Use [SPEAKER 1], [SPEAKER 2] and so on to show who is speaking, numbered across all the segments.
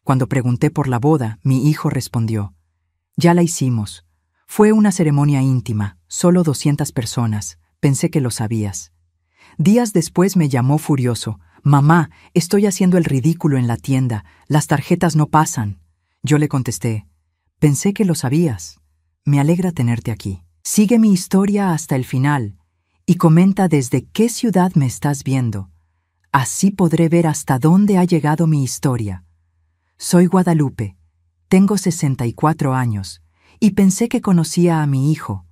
[SPEAKER 1] Cuando pregunté por la boda, mi hijo respondió: «Ya la hicimos. Fue una ceremonia íntima, solo 200 personas. Pensé que lo sabías». Días después me llamó furioso: «Mamá, estoy haciendo el ridículo en la tienda. Las tarjetas no pasan». Yo le contesté: «Pensé que lo sabías. Me alegra tenerte aquí. Sigue mi historia hasta el final y comenta desde qué ciudad me estás viendo. Así podré ver hasta dónde ha llegado mi historia. Soy Guadalupe, tengo 64 años y pensé que conocía a mi hijo.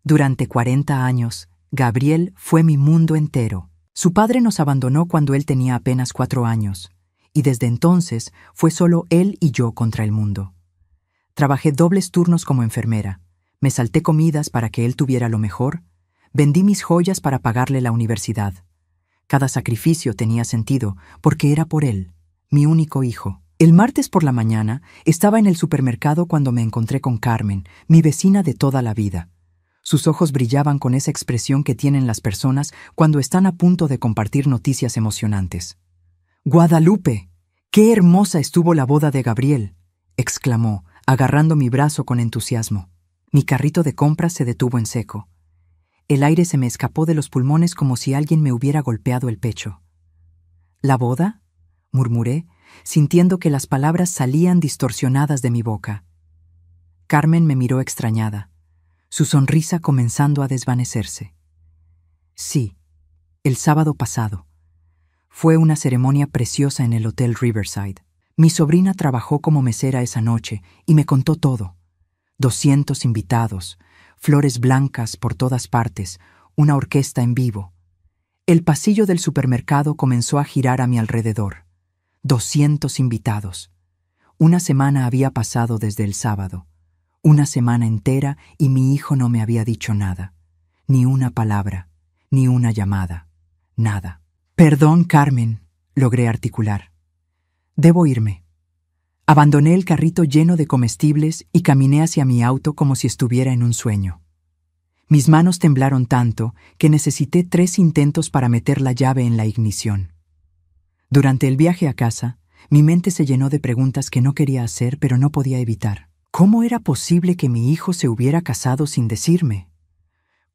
[SPEAKER 1] Durante 40 años, Gabriel fue mi mundo entero. Su padre nos abandonó cuando él tenía apenas 4 años, y desde entonces fue solo él y yo contra el mundo. Trabajé dobles turnos como enfermera, me salté comidas para que él tuviera lo mejor, vendí mis joyas para pagarle la universidad. Cada sacrificio tenía sentido porque era por él, mi único hijo. El martes por la mañana estaba en el supermercado cuando me encontré con Carmen, mi vecina de toda la vida. Sus ojos brillaban con esa expresión que tienen las personas cuando están a punto de compartir noticias emocionantes. «Guadalupe, qué hermosa estuvo la boda de Gabriel», exclamó, agarrando mi brazo con entusiasmo. Mi carrito de compras se detuvo en seco. El aire se me escapó de los pulmones como si alguien me hubiera golpeado el pecho. «¿La boda?», murmuré, sintiendo que las palabras salían distorsionadas de mi boca. Carmen me miró extrañada, su sonrisa comenzando a desvanecerse. «Sí, el sábado pasado. Fue una ceremonia preciosa en el Hotel Riverside. Mi sobrina trabajó como mesera esa noche y me contó todo. 200 invitados, flores blancas por todas partes, una orquesta en vivo. El pasillo del supermercado comenzó a girar a mi alrededor. 200 invitados. Una semana había pasado desde el sábado. Una semana entera y mi hijo no me había dicho nada. Ni una palabra, ni una llamada. Nada. «Perdón, Carmen», logré articular. «Debo irme». Abandoné el carrito lleno de comestibles y caminé hacia mi auto como si estuviera en un sueño. Mis manos temblaron tanto que necesité 3 intentos para meter la llave en la ignición. Durante el viaje a casa, mi mente se llenó de preguntas que no quería hacer pero no podía evitar. ¿Cómo era posible que mi hijo se hubiera casado sin decirme?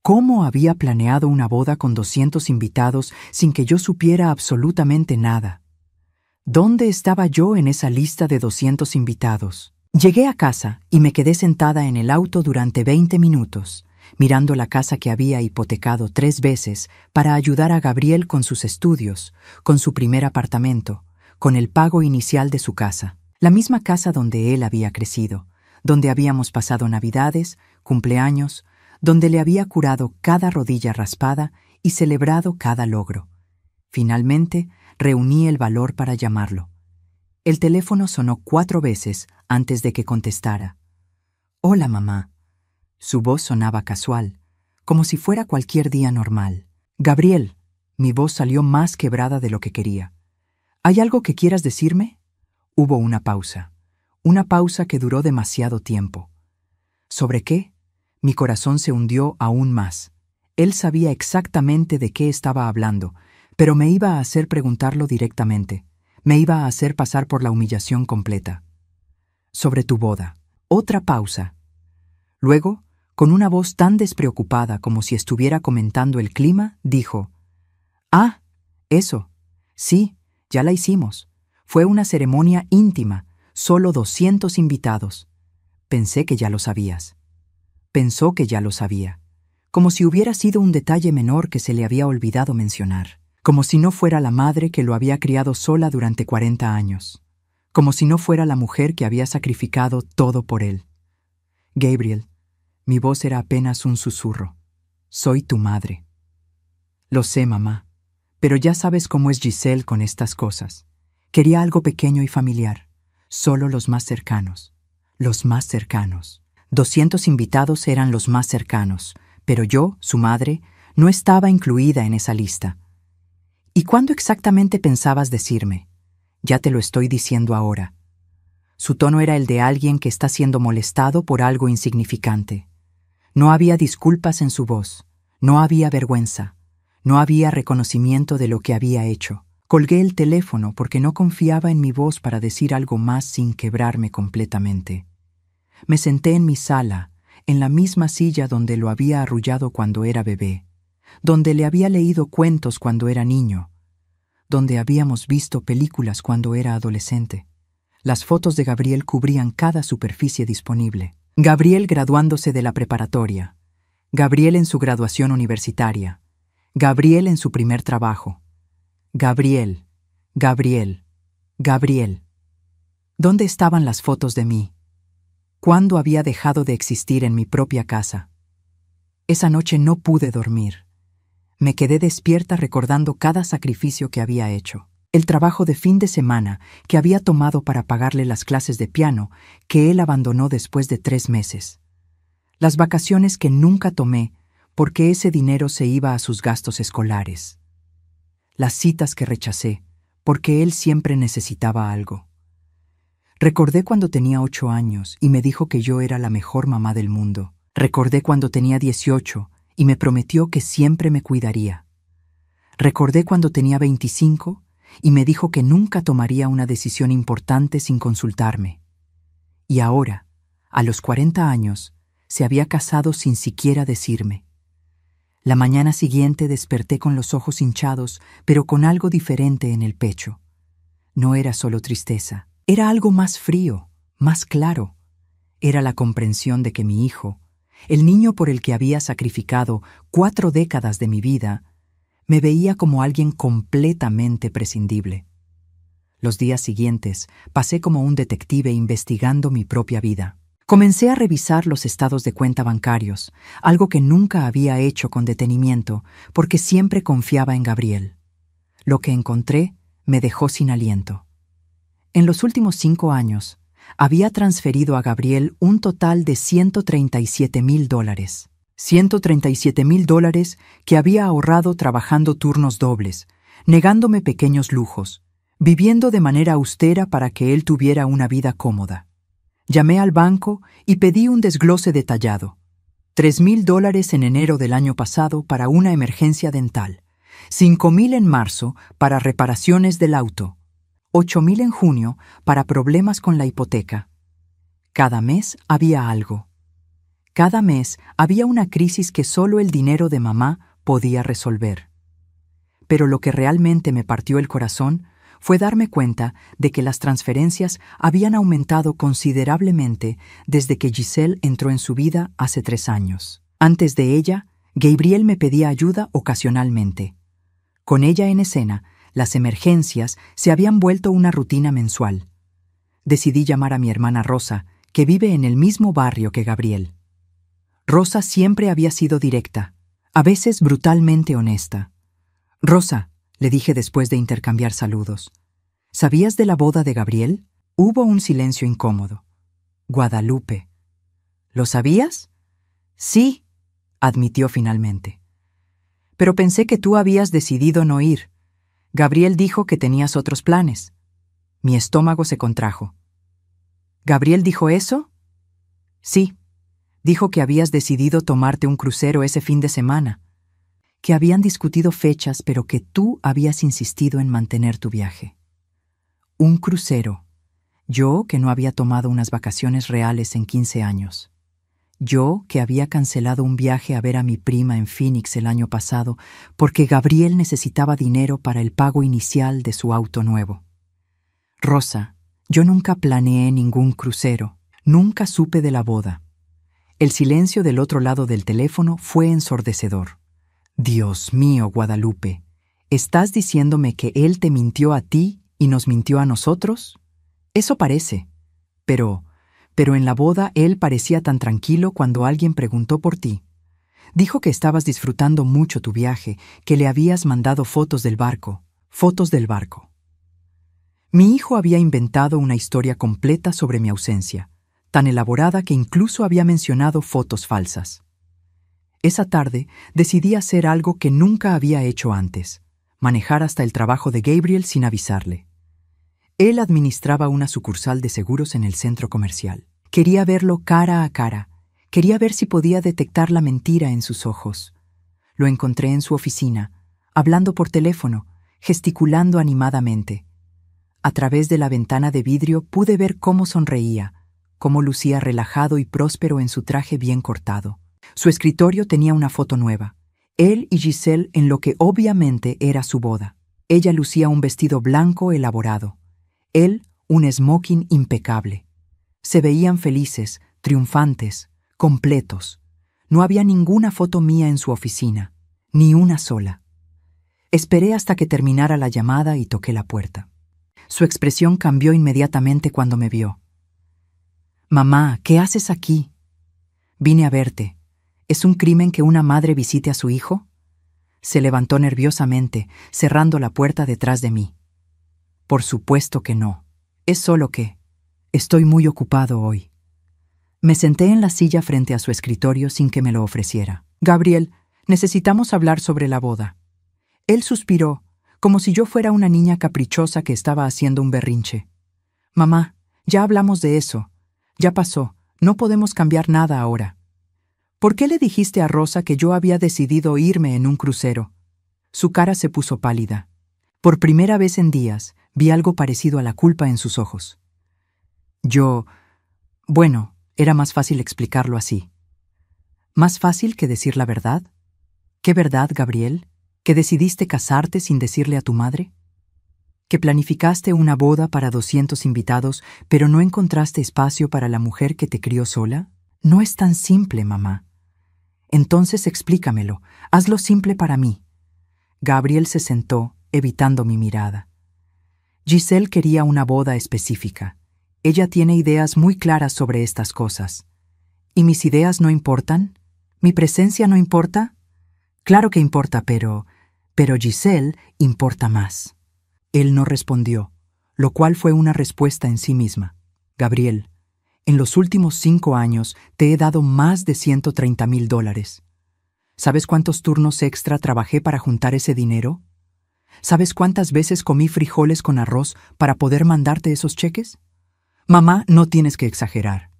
[SPEAKER 1] ¿Cómo había planeado una boda con 200 invitados sin que yo supiera absolutamente nada? ¿Dónde estaba yo en esa lista de 200 invitados? Llegué a casa y me quedé sentada en el auto durante 20 minutos, mirando la casa que había hipotecado 3 veces para ayudar a Gabriel con sus estudios, con su primer apartamento, con el pago inicial de su casa. La misma casa donde él había crecido, donde habíamos pasado Navidades, cumpleaños, donde le había curado cada rodilla raspada y celebrado cada logro. Finalmente, reuní el valor para llamarlo. El teléfono sonó 4 veces antes de que contestara. «Hola, mamá». Su voz sonaba casual, como si fuera cualquier día normal. «Gabriel», mi voz salió más quebrada de lo que quería. «¿Hay algo que quieras decirme?» Hubo una pausa que duró demasiado tiempo. ¿Sobre qué? Mi corazón se hundió aún más. Él sabía exactamente de qué estaba hablando, pero me iba a hacer preguntarlo directamente. Me iba a hacer pasar por la humillación completa. «Sobre tu boda». Otra pausa. Luego, con una voz tan despreocupada como si estuviera comentando el clima, dijo: «Ah, eso. Sí, ya la hicimos. Fue una ceremonia íntima, solo 200 invitados. Pensé que ya lo sabías». Pensó que ya lo sabía, como si hubiera sido un detalle menor que se le había olvidado mencionar, como si no fuera la madre que lo había criado sola durante 40 años, como si no fuera la mujer que había sacrificado todo por él. «Gabriel», mi voz era apenas un susurro, «soy tu madre». «Lo sé, mamá, pero ya sabes cómo es Giselle con estas cosas. Quería algo pequeño y familiar, solo los más cercanos, los más cercanos». 200 invitados eran los más cercanos, pero yo, su madre, no estaba incluida en esa lista. «¿Y cuándo exactamente pensabas decirme?» «Ya te lo estoy diciendo ahora». Su tono era el de alguien que está siendo molestado por algo insignificante. No había disculpas en su voz, no había vergüenza, no había reconocimiento de lo que había hecho. Colgué el teléfono porque no confiaba en mi voz para decir algo más sin quebrarme completamente. Me senté en mi sala, en la misma silla donde lo había arrullado cuando era bebé, donde le había leído cuentos cuando era niño, donde habíamos visto películas cuando era adolescente. Las fotos de Gabriel cubrían cada superficie disponible. Gabriel graduándose de la preparatoria, Gabriel en su graduación universitaria, Gabriel en su primer trabajo. Gabriel, Gabriel, Gabriel. ¿Dónde estaban las fotos de mí? ¿Cuándo había dejado de existir en mi propia casa? Esa noche no pude dormir. Me quedé despierta recordando cada sacrificio que había hecho. El trabajo de fin de semana que había tomado para pagarle las clases de piano que él abandonó después de 3 meses. Las vacaciones que nunca tomé porque ese dinero se iba a sus gastos escolares. Las citas que rechacé porque él siempre necesitaba algo. Recordé cuando tenía 8 años y me dijo que yo era la mejor mamá del mundo. Recordé cuando tenía 18 y me prometió que siempre me cuidaría. Recordé cuando tenía 25 y me dijo que nunca tomaría una decisión importante sin consultarme. Y ahora, a los 40 años, se había casado sin siquiera decirme. La mañana siguiente desperté con los ojos hinchados, pero con algo diferente en el pecho. No era solo tristeza, era algo más frío, más claro. Era la comprensión de que mi hijo, el niño por el que había sacrificado 4 décadas de mi vida, me veía como alguien completamente prescindible. Los días siguientes pasé como un detective investigando mi propia vida. Comencé a revisar los estados de cuenta bancarios, algo que nunca había hecho con detenimiento, porque siempre confiaba en Gabriel. Lo que encontré me dejó sin aliento. En los últimos 5 años, había transferido a Gabriel un total de $137,000. $137,000 que había ahorrado trabajando turnos dobles, negándome pequeños lujos, viviendo de manera austera para que él tuviera una vida cómoda. Llamé al banco y pedí un desglose detallado. $3,000 en enero del año pasado para una emergencia dental, $5,000 en marzo para reparaciones del auto, $8,000 en junio para problemas con la hipoteca. Cada mes había algo. Cada mes había una crisis que solo el dinero de mamá podía resolver. Pero lo que realmente me partió el corazón fue darme cuenta de que las transferencias habían aumentado considerablemente desde que Giselle entró en su vida hace 3 años. Antes de ella, Gabriel me pedía ayuda ocasionalmente. Con ella en escena, las emergencias se habían vuelto una rutina mensual. Decidí llamar a mi hermana Rosa, que vive en el mismo barrio que Gabriel. Rosa siempre había sido directa, a veces brutalmente honesta. «Rosa», le dije después de intercambiar saludos, «¿sabías de la boda de Gabriel?» Hubo un silencio incómodo. «Guadalupe». «¿Lo sabías?» «Sí», admitió finalmente. «Pero pensé que tú habías decidido no ir. Gabriel dijo que tenías otros planes». Mi estómago se contrajo. «¿Gabriel dijo eso?» «Sí. Dijo que habías decidido tomarte un crucero ese fin de semana, que habían discutido fechas, pero que tú habías insistido en mantener tu viaje». Un crucero. Yo, que no había tomado unas vacaciones reales en 15 años. Yo, que había cancelado un viaje a ver a mi prima en Phoenix el año pasado porque Gabriel necesitaba dinero para el pago inicial de su auto nuevo. «Rosa, yo nunca planeé ningún crucero. Nunca supe de la boda». El silencio del otro lado del teléfono fue ensordecedor. «Dios mío, Guadalupe, ¿estás diciéndome que él te mintió a ti y nos mintió a nosotros?» «Eso parece. Pero en la boda él parecía tan tranquilo cuando alguien preguntó por ti. Dijo que estabas disfrutando mucho tu viaje, que le habías mandado fotos del barco. Fotos del barco». Mi hijo había inventado una historia completa sobre mi ausencia, tan elaborada que incluso había mencionado fotos falsas. Esa tarde decidí hacer algo que nunca había hecho antes: manejar hasta el trabajo de Gabriel sin avisarle. Él administraba una sucursal de seguros en el centro comercial. Quería verlo cara a cara. Quería ver si podía detectar la mentira en sus ojos. Lo encontré en su oficina, hablando por teléfono, gesticulando animadamente. A través de la ventana de vidrio pude ver cómo sonreía, cómo lucía relajado y próspero en su traje bien cortado. Su escritorio tenía una foto nueva. Él y Giselle en lo que obviamente era su boda. Ella lucía un vestido blanco elaborado. Él, un smoking impecable. Se veían felices, triunfantes, completos. No había ninguna foto mía en su oficina, ni una sola. Esperé hasta que terminara la llamada y toqué la puerta. Su expresión cambió inmediatamente cuando me vio. «Mamá, ¿qué haces aquí?» «Vine a verte. ¿Es un crimen que una madre visite a su hijo?» Se levantó nerviosamente, cerrando la puerta detrás de mí. «Por supuesto que no. Es solo que estoy muy ocupado hoy». Me senté en la silla frente a su escritorio sin que me lo ofreciera. «Gabriel, necesitamos hablar sobre la boda». Él suspiró, como si yo fuera una niña caprichosa que estaba haciendo un berrinche. «Mamá, ya hablamos de eso. Ya pasó. No podemos cambiar nada ahora». «¿Por qué le dijiste a Rosa que yo había decidido irme en un crucero?» Su cara se puso pálida. Por primera vez en días, vi algo parecido a la culpa en sus ojos. Bueno, era más fácil explicarlo así. ¿Más fácil que decir la verdad? ¿Qué verdad, Gabriel? ¿Que decidiste casarte sin decirle a tu madre? ¿Que planificaste una boda para 200 invitados, pero no encontraste espacio para la mujer que te crió sola? No es tan simple, mamá. Entonces explícamelo, hazlo simple para mí. Gabriel se sentó, evitando mi mirada. Giselle quería una boda específica. Ella tiene ideas muy claras sobre estas cosas. ¿Y mis ideas no importan? ¿Mi presencia no importa? Claro que importa, pero Giselle importa más. Él no respondió, lo cual fue una respuesta en sí misma. Gabriel, en los últimos 5 años te he dado más de $130,000. ¿Sabes cuántos turnos extra trabajé para juntar ese dinero? ¿Sabes cuántas veces comí frijoles con arroz para poder mandarte esos cheques? Mamá, no tienes que exagerar.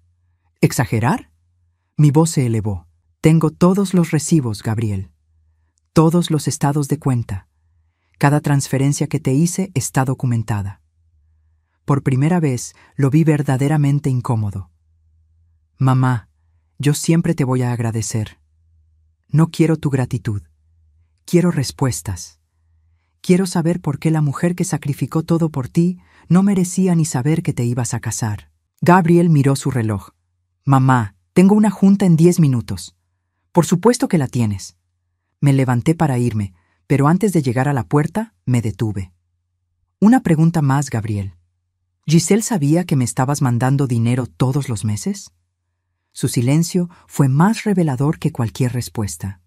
[SPEAKER 1] ¿Exagerar? Mi voz se elevó. Tengo todos los recibos, Gabriel. Todos los estados de cuenta. Cada transferencia que te hice está documentada. Por primera vez lo vi verdaderamente incómodo. Mamá, yo siempre te voy a agradecer. No quiero tu gratitud. Quiero respuestas. Quiero saber por qué la mujer que sacrificó todo por ti no merecía ni saber que te ibas a casar. Gabriel miró su reloj. Mamá, tengo una junta en 10 minutos. Por supuesto que la tienes. Me levanté para irme, pero antes de llegar a la puerta, me detuve. Una pregunta más, Gabriel. ¿Giselle sabía que me estabas mandando dinero todos los meses? Su silencio fue más revelador que cualquier respuesta.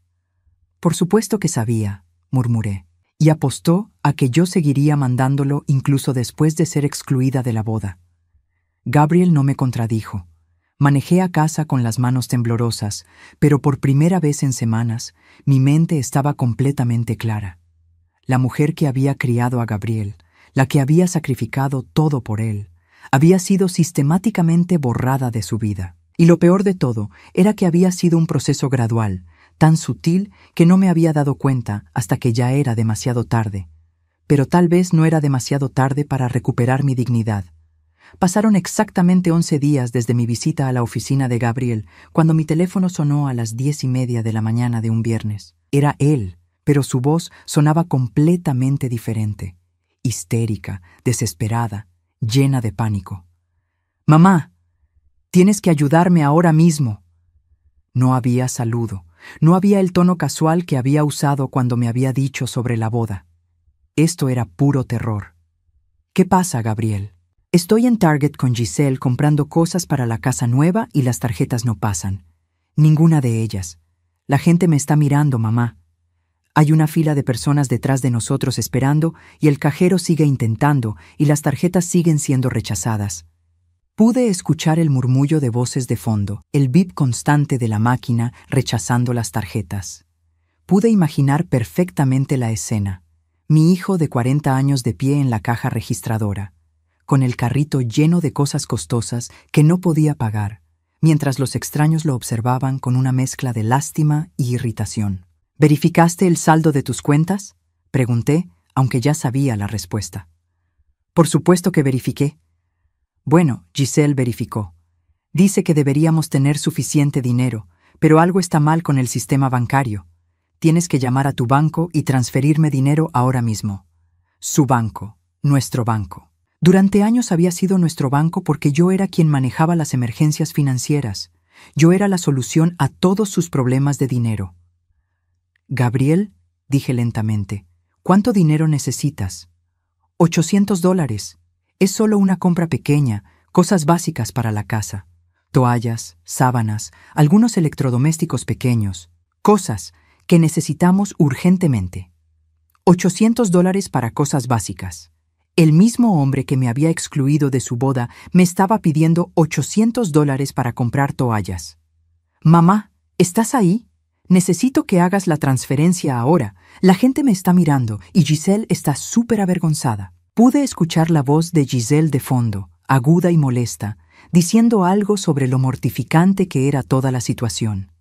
[SPEAKER 1] Por supuesto que sabía, murmuré, y apostó a que yo seguiría mandándolo incluso después de ser excluida de la boda. Gabriel no me contradijo. Manejé a casa con las manos temblorosas, pero por primera vez en semanas, mi mente estaba completamente clara. La mujer que había criado a Gabriel, la que había sacrificado todo por él, había sido sistemáticamente borrada de su vida. Y lo peor de todo era que había sido un proceso gradual, tan sutil que no me había dado cuenta hasta que ya era demasiado tarde. Pero tal vez no era demasiado tarde para recuperar mi dignidad. Pasaron exactamente 11 días desde mi visita a la oficina de Gabriel, cuando mi teléfono sonó a las 10:30 de la mañana de un viernes. Era él, pero su voz sonaba completamente diferente. Histérica, desesperada, llena de pánico. «Mamá, tienes que ayudarme ahora mismo». No había saludo, no había el tono casual que había usado cuando me había dicho sobre la boda. Esto era puro terror. «¿Qué pasa, Gabriel?» «Estoy en Target con Giselle comprando cosas para la casa nueva y las tarjetas no pasan. Ninguna de ellas. La gente me está mirando, mamá. Hay una fila de personas detrás de nosotros esperando y el cajero sigue intentando y las tarjetas siguen siendo rechazadas». Pude escuchar el murmullo de voces de fondo, el bip constante de la máquina rechazando las tarjetas. Pude imaginar perfectamente la escena. Mi hijo de 40 años de pie en la caja registradora, con el carrito lleno de cosas costosas que no podía pagar, mientras los extraños lo observaban con una mezcla de lástima y irritación. «¿Verificaste el saldo de tus cuentas?», pregunté, aunque ya sabía la respuesta. Por supuesto que verifiqué. Bueno, Giselle verificó. Dice que deberíamos tener suficiente dinero, pero algo está mal con el sistema bancario. Tienes que llamar a tu banco y transferirme dinero ahora mismo. Su banco, nuestro banco. Durante años había sido nuestro banco porque yo era quien manejaba las emergencias financieras. Yo era la solución a todos sus problemas de dinero. Gabriel, dije lentamente, ¿cuánto dinero necesitas? $800. Es solo una compra pequeña, cosas básicas para la casa. Toallas, sábanas, algunos electrodomésticos pequeños. Cosas que necesitamos urgentemente. $800 para cosas básicas. El mismo hombre que me había excluido de su boda me estaba pidiendo $800 para comprar toallas. Mamá, ¿estás ahí? Necesito que hagas la transferencia ahora. La gente me está mirando y Giselle está súper avergonzada. Pude escuchar la voz de Giselle de fondo, aguda y molesta, diciendo algo sobre lo mortificante que era toda la situación.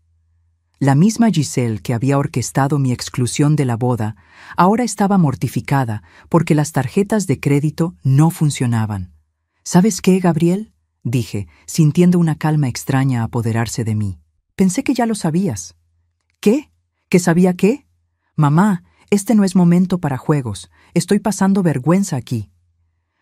[SPEAKER 1] La misma Giselle que había orquestado mi exclusión de la boda, ahora estaba mortificada porque las tarjetas de crédito no funcionaban. ¿Sabes qué, Gabriel?, dije, sintiendo una calma extraña apoderarse de mí. Pensé que ya lo sabías. ¿Qué? ¿Que sabía qué? Mamá, este no es momento para juegos. Estoy pasando vergüenza aquí.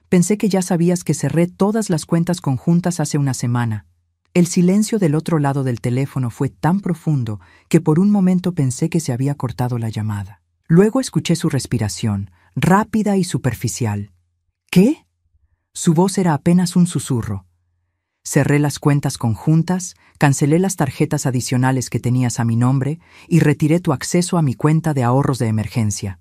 [SPEAKER 1] Pensé que ya sabías que cerré todas las cuentas conjuntas hace una semana. El silencio del otro lado del teléfono fue tan profundo que por un momento pensé que se había cortado la llamada. Luego escuché su respiración, rápida y superficial. ¿Qué? Su voz era apenas un susurro. Cerré las cuentas conjuntas, cancelé las tarjetas adicionales que tenías a mi nombre y retiré tu acceso a mi cuenta de ahorros de emergencia.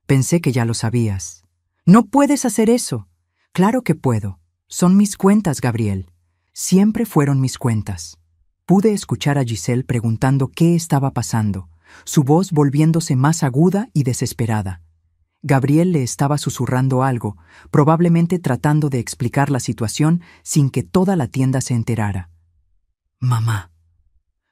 [SPEAKER 1] Pensé que ya lo sabías. ¡No puedes hacer eso! Claro que puedo. Son mis cuentas, Gabriel. Siempre fueron mis cuentas. Pude escuchar a Giselle preguntando qué estaba pasando, su voz volviéndose más aguda y desesperada. Gabriel le estaba susurrando algo, probablemente tratando de explicar la situación sin que toda la tienda se enterara. Mamá.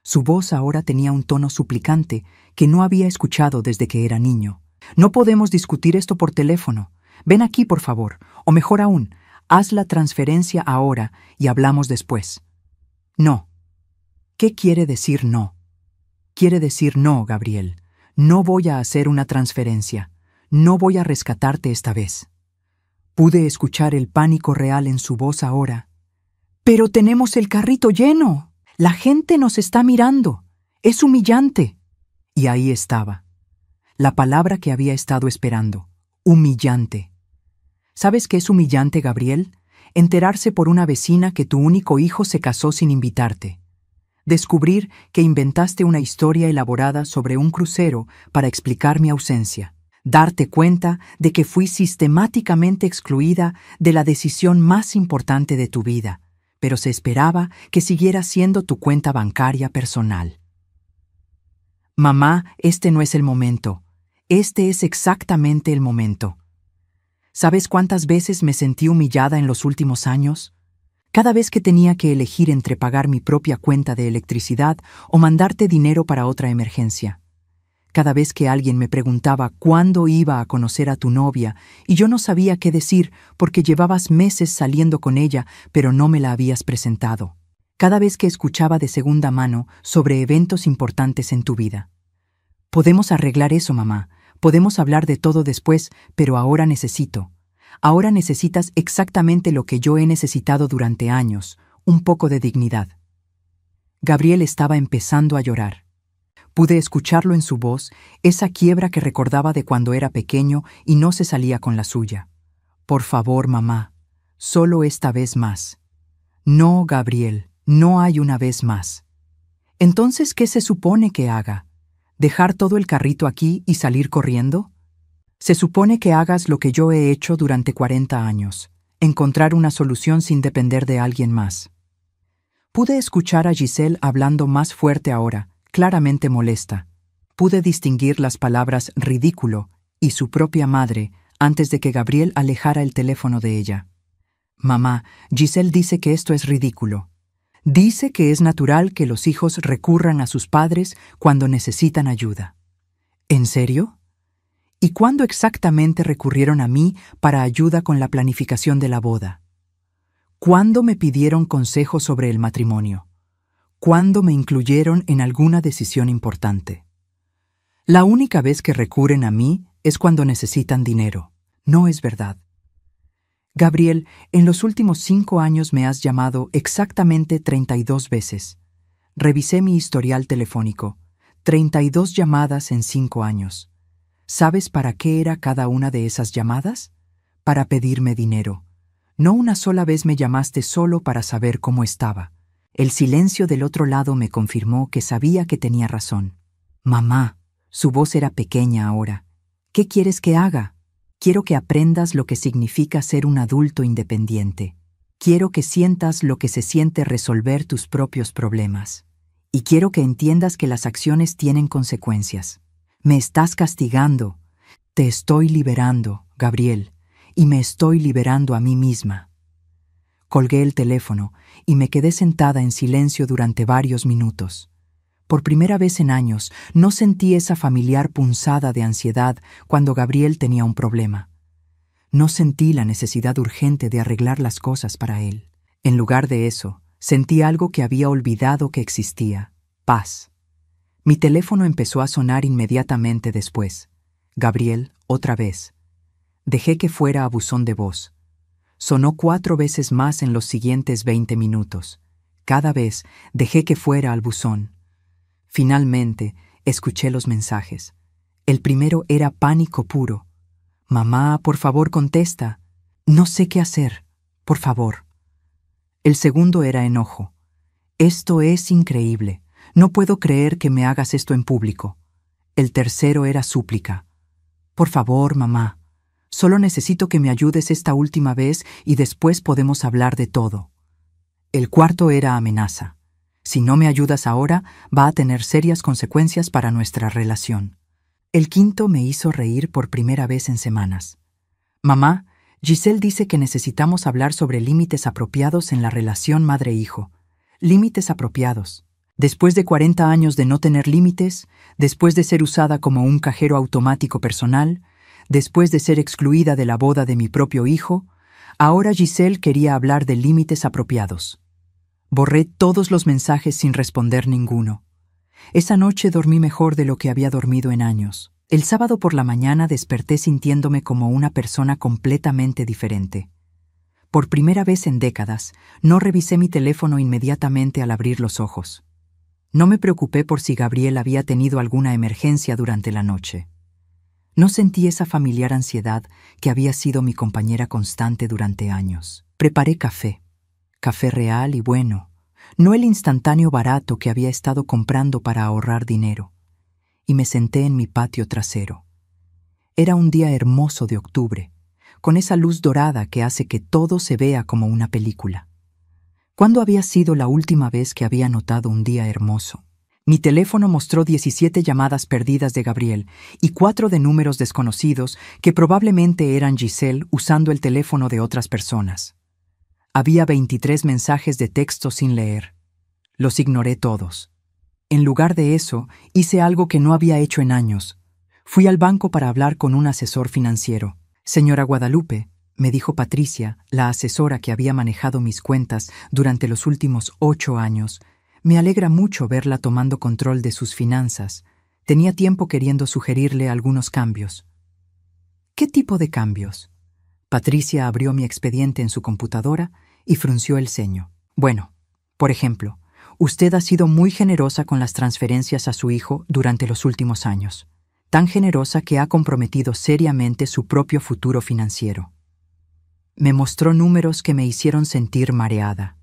[SPEAKER 1] Su voz ahora tenía un tono suplicante que no había escuchado desde que era niño. No podemos discutir esto por teléfono. Ven aquí, por favor, o mejor aún, haz la transferencia ahora y hablamos después. No. ¿Qué quiere decir no? Quiere decir no, Gabriel. No voy a hacer una transferencia. No voy a rescatarte esta vez. Pude escuchar el pánico real en su voz ahora. ¡Pero tenemos el carrito lleno! La gente nos está mirando. Es humillante. Y ahí estaba. La palabra que había estado esperando. Humillante. ¿Sabes qué es humillante, Gabriel? Enterarse por una vecina que tu único hijo se casó sin invitarte. Descubrir que inventaste una historia elaborada sobre un crucero para explicar mi ausencia. Darte cuenta de que fui sistemáticamente excluida de la decisión más importante de tu vida, pero se esperaba que siguiera siendo tu cuenta bancaria personal. Mamá, este no es el momento. Este es exactamente el momento. ¿Sabes cuántas veces me sentí humillada en los últimos años? Cada vez que tenía que elegir entre pagar mi propia cuenta de electricidad o mandarte dinero para otra emergencia. Cada vez que alguien me preguntaba cuándo iba a conocer a tu novia y yo no sabía qué decir porque llevabas meses saliendo con ella, pero no me la habías presentado. Cada vez que escuchaba de segunda mano sobre eventos importantes en tu vida. Podemos arreglar eso, mamá. Podemos hablar de todo después, pero ahora necesito. Ahora necesitas exactamente lo que yo he necesitado durante años, un poco de dignidad. Gabriel estaba empezando a llorar. Pude escucharlo en su voz, esa quiebra que recordaba de cuando era pequeño y no se salía con la suya. Por favor, mamá, solo esta vez más. No, Gabriel, no hay una vez más. Entonces, ¿qué se supone que haga? ¿Dejar todo el carrito aquí y salir corriendo? Se supone que hagas lo que yo he hecho durante 40 años, encontrar una solución sin depender de alguien más. Pude escuchar a Giselle hablando más fuerte ahora, claramente molesta. Pude distinguir las palabras ridículo y su propia madre antes de que Gabriel alejara el teléfono de ella. Mamá, Giselle dice que esto es ridículo. Dice que es natural que los hijos recurran a sus padres cuando necesitan ayuda. ¿En serio? ¿Y cuándo exactamente recurrieron a mí para ayuda con la planificación de la boda? ¿Cuándo me pidieron consejo sobre el matrimonio? ¿Cuándo me incluyeron en alguna decisión importante? La única vez que recurren a mí es cuando necesitan dinero. No es verdad. Gabriel, en los últimos 5 años me has llamado exactamente 32 veces. Revisé mi historial telefónico. 32 llamadas en 5 años. ¿Sabes para qué era cada una de esas llamadas? Para pedirme dinero. No una sola vez me llamaste solo para saber cómo estaba. El silencio del otro lado me confirmó que sabía que tenía razón. Mamá, su voz era pequeña ahora. ¿Qué quieres que haga? Quiero que aprendas lo que significa ser un adulto independiente. Quiero que sientas lo que se siente resolver tus propios problemas. Y quiero que entiendas que las acciones tienen consecuencias. Me estás castigando. Te estoy liberando, Gabriel, y me estoy liberando a mí misma. Colgué el teléfono y me quedé sentada en silencio durante varios minutos. Por primera vez en años, no sentí esa familiar punzada de ansiedad cuando Gabriel tenía un problema. No sentí la necesidad urgente de arreglar las cosas para él. En lugar de eso, sentí algo que había olvidado que existía: paz. Mi teléfono empezó a sonar inmediatamente después. Gabriel, otra vez. Dejé que fuera a buzón de voz. Sonó 4 veces más en los siguientes 20 minutos. Cada vez dejé que fuera al buzón. Finalmente, escuché los mensajes. El primero era pánico puro. Mamá, por favor, contesta. No sé qué hacer. Por favor. El segundo era enojo. Esto es increíble. No puedo creer que me hagas esto en público. El tercero era súplica. Por favor, mamá. Solo necesito que me ayudes esta última vez y después podemos hablar de todo. El cuarto era amenaza. Si no me ayudas ahora, va a tener serias consecuencias para nuestra relación. El quinto me hizo reír por primera vez en semanas. Mamá, Giselle dice que necesitamos hablar sobre límites apropiados en la relación madre-hijo. Límites apropiados. Después de 40 años de no tener límites, después de ser usada como un cajero automático personal, después de ser excluida de la boda de mi propio hijo, ahora Giselle quería hablar de límites apropiados. Borré todos los mensajes sin responder ninguno. Esa noche dormí mejor de lo que había dormido en años. El sábado por la mañana desperté sintiéndome como una persona completamente diferente. Por primera vez en décadas, no revisé mi teléfono inmediatamente al abrir los ojos. No me preocupé por si Gabriel había tenido alguna emergencia durante la noche. No sentí esa familiar ansiedad que había sido mi compañera constante durante años. Preparé café. Café real y bueno, no el instantáneo barato que había estado comprando para ahorrar dinero. Y me senté en mi patio trasero. Era un día hermoso de octubre, con esa luz dorada que hace que todo se vea como una película. ¿Cuándo había sido la última vez que había notado un día hermoso? Mi teléfono mostró 17 llamadas perdidas de Gabriel y 4 de números desconocidos que probablemente eran Giselle usando el teléfono de otras personas. Había 23 mensajes de texto sin leer. Los ignoré todos. En lugar de eso, hice algo que no había hecho en años. Fui al banco para hablar con un asesor financiero. Señora Guadalupe, me dijo Patricia, la asesora que había manejado mis cuentas durante los últimos 8 años, me alegra mucho verla tomando control de sus finanzas. Tenía tiempo queriendo sugerirle algunos cambios. ¿Qué tipo de cambios? Patricia abrió mi expediente en su computadora y frunció el ceño. Bueno, por ejemplo, usted ha sido muy generosa con las transferencias a su hijo durante los últimos años, tan generosa que ha comprometido seriamente su propio futuro financiero. Me mostró números que me hicieron sentir mareada.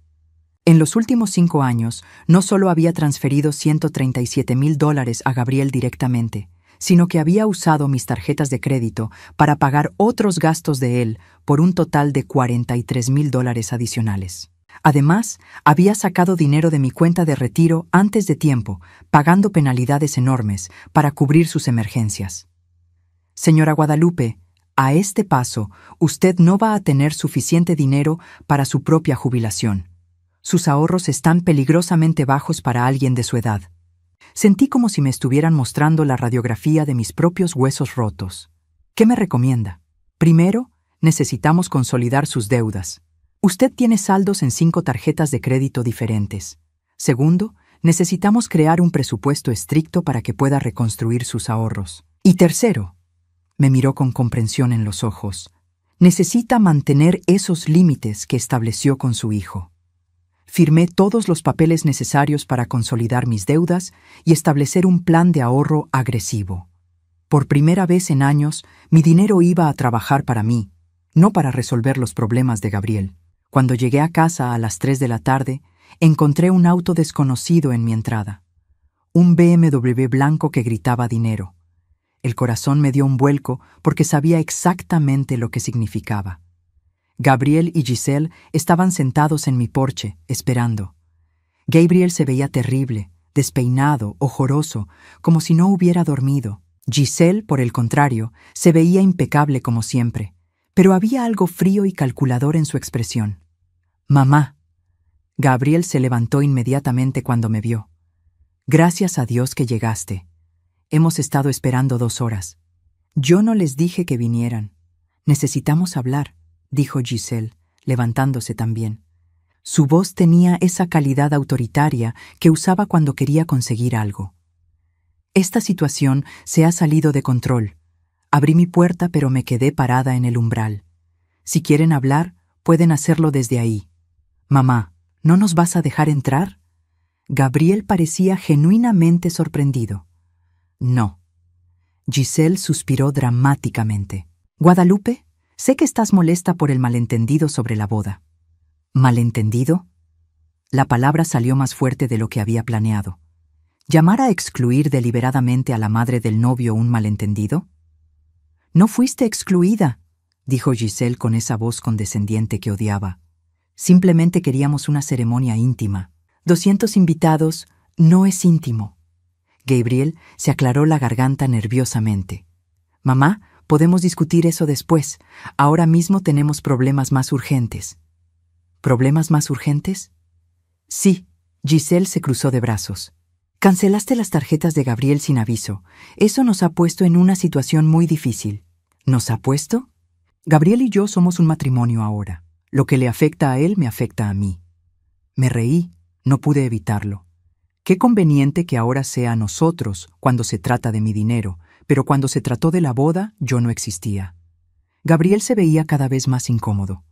[SPEAKER 1] En los últimos 5 años, no solo había transferido $137,000 a Gabriel directamente, sino que había usado mis tarjetas de crédito para pagar otros gastos de él por un total de $43,000 adicionales. Además, había sacado dinero de mi cuenta de retiro antes de tiempo, pagando penalidades enormes para cubrir sus emergencias. Señora Guadalupe, a este paso, usted no va a tener suficiente dinero para su propia jubilación. Sus ahorros están peligrosamente bajos para alguien de su edad. Sentí como si me estuvieran mostrando la radiografía de mis propios huesos rotos. ¿Qué me recomienda? Primero, necesitamos consolidar sus deudas. Usted tiene saldos en 5 tarjetas de crédito diferentes. Segundo, necesitamos crear un presupuesto estricto para que pueda reconstruir sus ahorros. Y tercero, me miró con comprensión en los ojos, necesita mantener esos límites que estableció con su hijo. Firmé todos los papeles necesarios para consolidar mis deudas y establecer un plan de ahorro agresivo. Por primera vez en años, mi dinero iba a trabajar para mí, no para resolver los problemas de Gabriel. Cuando llegué a casa a las 3 de la tarde, encontré un auto desconocido en mi entrada. Un BMW blanco que gritaba dinero. El corazón me dio un vuelco porque sabía exactamente lo que significaba. Gabriel y Giselle estaban sentados en mi porche, esperando. Gabriel se veía terrible, despeinado, ojoroso, como si no hubiera dormido. Giselle, por el contrario, se veía impecable como siempre, pero había algo frío y calculador en su expresión. «Mamá». Gabriel se levantó inmediatamente cuando me vio. «Gracias a Dios que llegaste. Hemos estado esperando 2 horas. Yo no les dije que vinieran. Necesitamos hablar», dijo Giselle, levantándose también. Su voz tenía esa calidad autoritaria que usaba cuando quería conseguir algo. «Esta situación se ha salido de control. Abrí mi puerta, pero me quedé parada en el umbral. Si quieren hablar, pueden hacerlo desde ahí. Mamá, ¿no nos vas a dejar entrar?» Gabriel parecía genuinamente sorprendido. «No». Giselle suspiró dramáticamente. «Guadalupe, sé que estás molesta por el malentendido sobre la boda». «¿Malentendido?» La palabra salió más fuerte de lo que había planeado. ¿Llamar a excluir deliberadamente a la madre del novio un malentendido? «No fuiste excluida», dijo Giselle con esa voz condescendiente que odiaba. «Simplemente queríamos una ceremonia íntima. 200 invitados no es íntimo». Gabriel se aclaró la garganta nerviosamente. «Mamá, podemos discutir eso después. Ahora mismo tenemos problemas más urgentes». «¿Problemas más urgentes?» «Sí». Giselle se cruzó de brazos. «Cancelaste las tarjetas de Gabriel sin aviso. Eso nos ha puesto en una situación muy difícil». «¿Nos ha puesto?» «Gabriel y yo somos un matrimonio ahora. Lo que le afecta a él me afecta a mí». Me reí, no pude evitarlo. Qué conveniente que ahora sea a nosotros cuando se trata de mi dinero, pero cuando se trató de la boda yo no existía. Gabriel se veía cada vez más incómodo.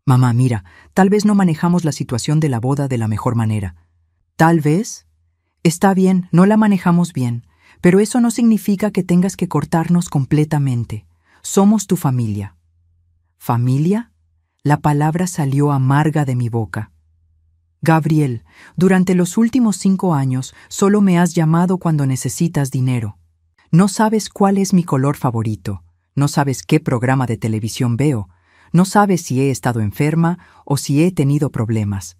[SPEAKER 1] «Mamá, mira, tal vez no manejamos la situación de la boda de la mejor manera». «¿Tal vez?» «Está bien, no la manejamos bien, pero eso no significa que tengas que cortarnos completamente. Somos tu familia». «¿Familia?» La palabra salió amarga de mi boca. «Gabriel, durante los últimos 5 años solo me has llamado cuando necesitas dinero. No sabes cuál es mi color favorito, no sabes qué programa de televisión veo, no sabes si he estado enferma o si he tenido problemas.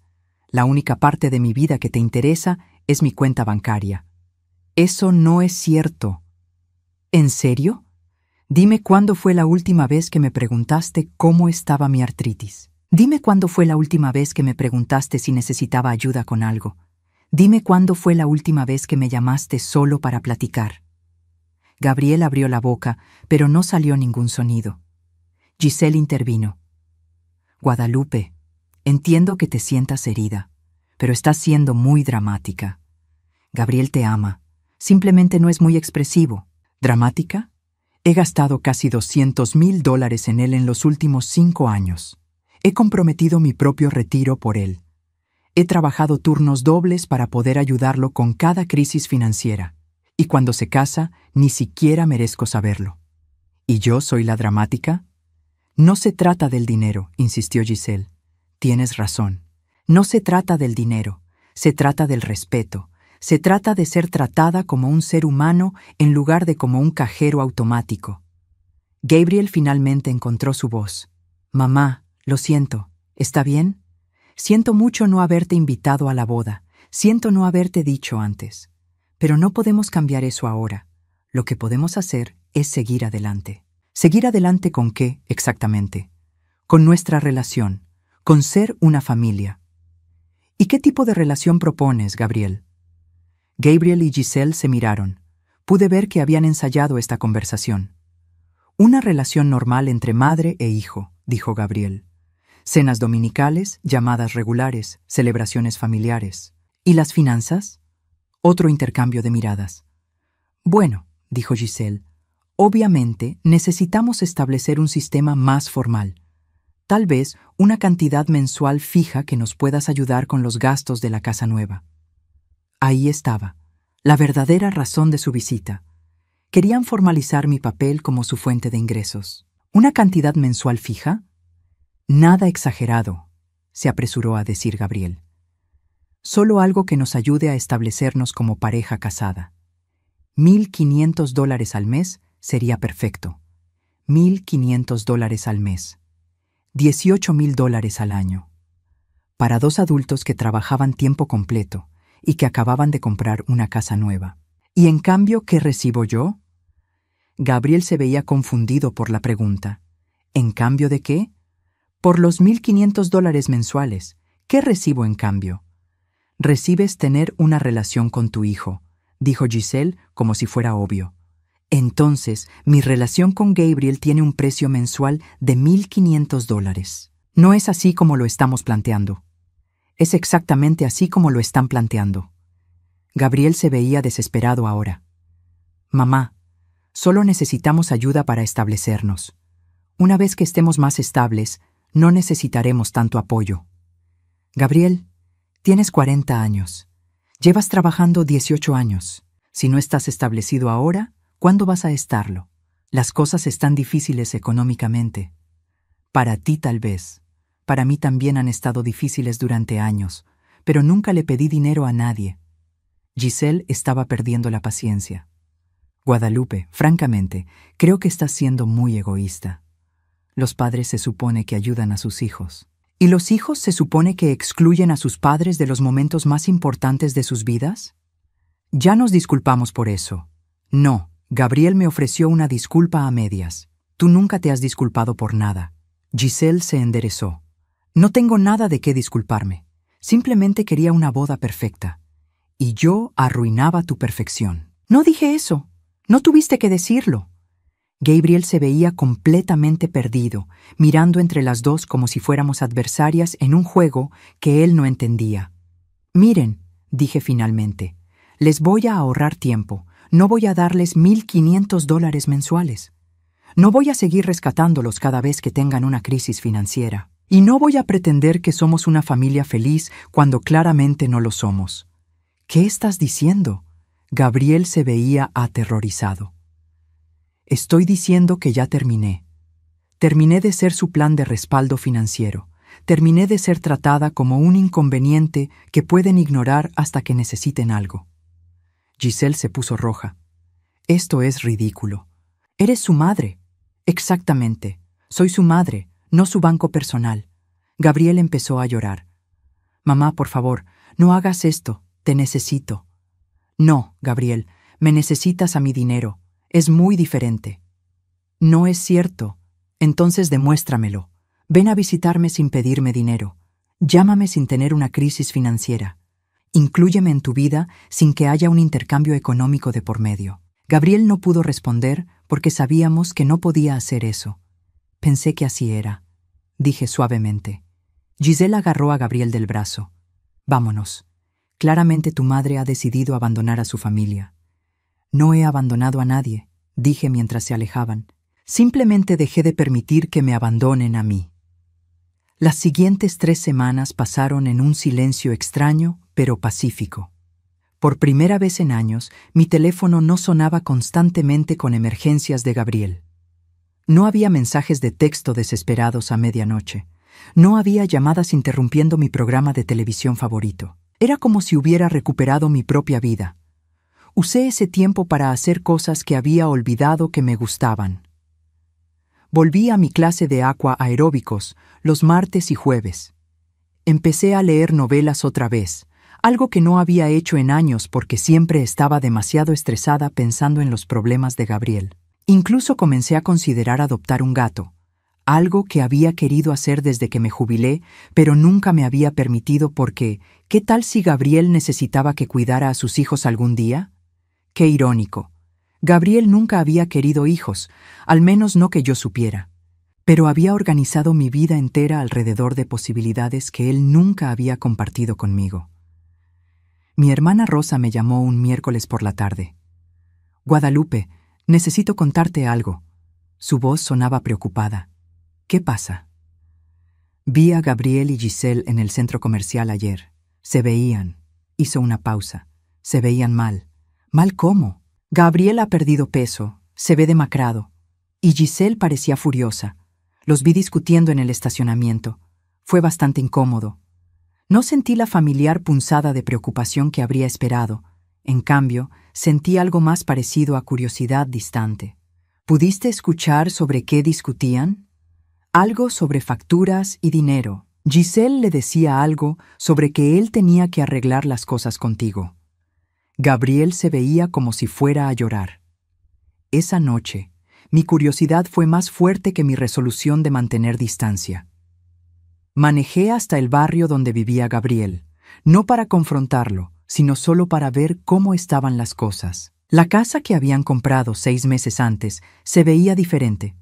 [SPEAKER 1] La única parte de mi vida que te interesa es mi cuenta bancaria». «Eso no es cierto». «¿En serio? Dime cuándo fue la última vez que me preguntaste cómo estaba mi artritis. Dime cuándo fue la última vez que me preguntaste si necesitaba ayuda con algo. Dime cuándo fue la última vez que me llamaste solo para platicar». Gabriel abrió la boca, pero no salió ningún sonido. Giselle intervino. «Guadalupe, entiendo que te sientas herida, pero estás siendo muy dramática. Gabriel te ama, simplemente no es muy expresivo». «¿Dramática? He gastado casi $200,000 en él en los últimos 5 años. He comprometido mi propio retiro por él. He trabajado turnos dobles para poder ayudarlo con cada crisis financiera. Y cuando se casa, ni siquiera merezco saberlo. ¿Y yo soy la dramática?» «No se trata del dinero», insistió Giselle. «Tienes razón. No se trata del dinero. Se trata del respeto. Se trata de ser tratada como un ser humano en lugar de como un cajero automático». Gabriel finalmente encontró su voz. «Mamá, lo siento. ¿Está bien? Siento mucho no haberte invitado a la boda. Siento no haberte dicho antes. Pero no podemos cambiar eso ahora. Lo que podemos hacer es seguir adelante». ¿Seguir adelante con qué, exactamente? Con nuestra relación, con ser una familia. ¿Y qué tipo de relación propones, Gabriel? Gabriel y Giselle se miraron. Pude ver que habían ensayado esta conversación. Una relación normal entre madre e hijo, dijo Gabriel. Cenas dominicales, llamadas regulares, celebraciones familiares. ¿Y las finanzas? Otro intercambio de miradas. Bueno, dijo Giselle, obviamente necesitamos establecer un sistema más formal. Tal vez una cantidad mensual fija que nos puedas ayudar con los gastos de la casa nueva. Ahí estaba, la verdadera razón de su visita. Querían formalizar mi papel como su fuente de ingresos. ¿Una cantidad mensual fija? Nada exagerado, se apresuró a decir Gabriel. Solo algo que nos ayude a establecernos como pareja casada. $1,500 al mes sería perfecto. $1,500 al mes. $18,000 al año. Para dos adultos que trabajaban tiempo completo y que acababan de comprar una casa nueva. ¿Y en cambio qué recibo yo? Gabriel se veía confundido por la pregunta. ¿En cambio de qué? Por los $1,500 mensuales. ¿Qué recibo en cambio? Recibes tener una relación con tu hijo, dijo Giselle como si fuera obvio. Entonces, mi relación con Gabriel tiene un precio mensual de $1,500. No es así como lo estamos planteando. Es exactamente así como lo están planteando. Gabriel se veía desesperado ahora. Mamá, solo necesitamos ayuda para establecernos. Una vez que estemos más estables, no necesitaremos tanto apoyo. Gabriel, tienes 40 años. Llevas trabajando 18 años. Si no estás establecido ahora, ¿cuándo vas a estarlo? Las cosas están difíciles económicamente. Para ti tal vez. Para mí también han estado difíciles durante años, pero nunca le pedí dinero a nadie. Giselle estaba perdiendo la paciencia. Guadalupe, francamente, creo que estás siendo muy egoísta. Los padres se supone que ayudan a sus hijos. ¿Y los hijos se supone que excluyen a sus padres de los momentos más importantes de sus vidas? Ya nos disculpamos por eso. No, Gabriel me ofreció una disculpa a medias. Tú nunca te has disculpado por nada. Giselle se enderezó. No tengo nada de qué disculparme. Simplemente quería una boda perfecta. Y yo arruinaba tu perfección. No dije eso. No tuviste que decirlo. Gabriel se veía completamente perdido, mirando entre las dos como si fuéramos adversarias en un juego que él no entendía. Miren, dije finalmente, les voy a ahorrar tiempo. No voy a darles $1,500 mensuales. No voy a seguir rescatándolos cada vez que tengan una crisis financiera. Y no voy a pretender que somos una familia feliz cuando claramente no lo somos. ¿Qué estás diciendo? Gabriel se veía aterrorizado. Estoy diciendo que ya terminé. Terminé de ser su plan de respaldo financiero. Terminé de ser tratada como un inconveniente que pueden ignorar hasta que necesiten algo. Giselle se puso roja. Esto es ridículo. Eres su madre. Exactamente. Soy su madre, no su banco personal. Gabriel empezó a llorar. Mamá, por favor, no hagas esto. Te necesito. No, Gabriel, me necesitas a mi dinero. Es muy diferente. No es cierto. Entonces demuéstramelo. Ven a visitarme sin pedirme dinero. Llámame sin tener una crisis financiera. Inclúyeme en tu vida sin que haya un intercambio económico de por medio. Gabriel no pudo responder porque sabíamos que no podía hacer eso. Pensé que así era, dije suavemente. Giselle agarró a Gabriel del brazo. Vámonos. Claramente tu madre ha decidido abandonar a su familia. No he abandonado a nadie, dije mientras se alejaban. Simplemente dejé de permitir que me abandonen a mí. Las siguientes 3 semanas pasaron en un silencio extraño, pero pacífico. Por primera vez en años, mi teléfono no sonaba constantemente con emergencias de Gabriel. No había mensajes de texto desesperados a medianoche. No había llamadas interrumpiendo mi programa de televisión favorito. Era como si hubiera recuperado mi propia vida. Usé ese tiempo para hacer cosas que había olvidado que me gustaban. Volví a mi clase de aqua aeróbicos los martes y jueves. Empecé a leer novelas otra vez, algo que no había hecho en años porque siempre estaba demasiado estresada pensando en los problemas de Gabriel. Incluso comencé a considerar adoptar un gato, algo que había querido hacer desde que me jubilé, pero nunca me había permitido porque, ¿qué tal si Gabriel necesitaba que cuidara a sus hijos algún día? Qué irónico. Gabriel nunca había querido hijos, al menos no que yo supiera, pero había organizado mi vida entera alrededor de posibilidades que él nunca había compartido conmigo. Mi hermana Rosa me llamó un miércoles por la tarde. «Guadalupe, necesito contarte algo». Su voz sonaba preocupada. «¿Qué pasa?» «Vi a Gabriel y Giselle en el centro comercial ayer. Se veían». Hizo una pausa. «Se veían mal». «¿Mal cómo?» «Gabriel ha perdido peso, se ve demacrado. Y Giselle parecía furiosa. Los vi discutiendo en el estacionamiento. Fue bastante incómodo. No sentí la familiar punzada de preocupación que habría esperado. En cambio, sentí algo más parecido a curiosidad distante». «¿Pudiste escuchar sobre qué discutían?» «Algo sobre facturas y dinero. Giselle le decía algo sobre que él tenía que arreglar las cosas contigo». Gabriel se veía como si fuera a llorar. Esa noche, mi curiosidad fue más fuerte que mi resolución de mantener distancia. Manejé hasta el barrio donde vivía Gabriel, no para confrontarlo, sino solo para ver cómo estaban las cosas. La casa que habían comprado 6 meses antes se veía diferente.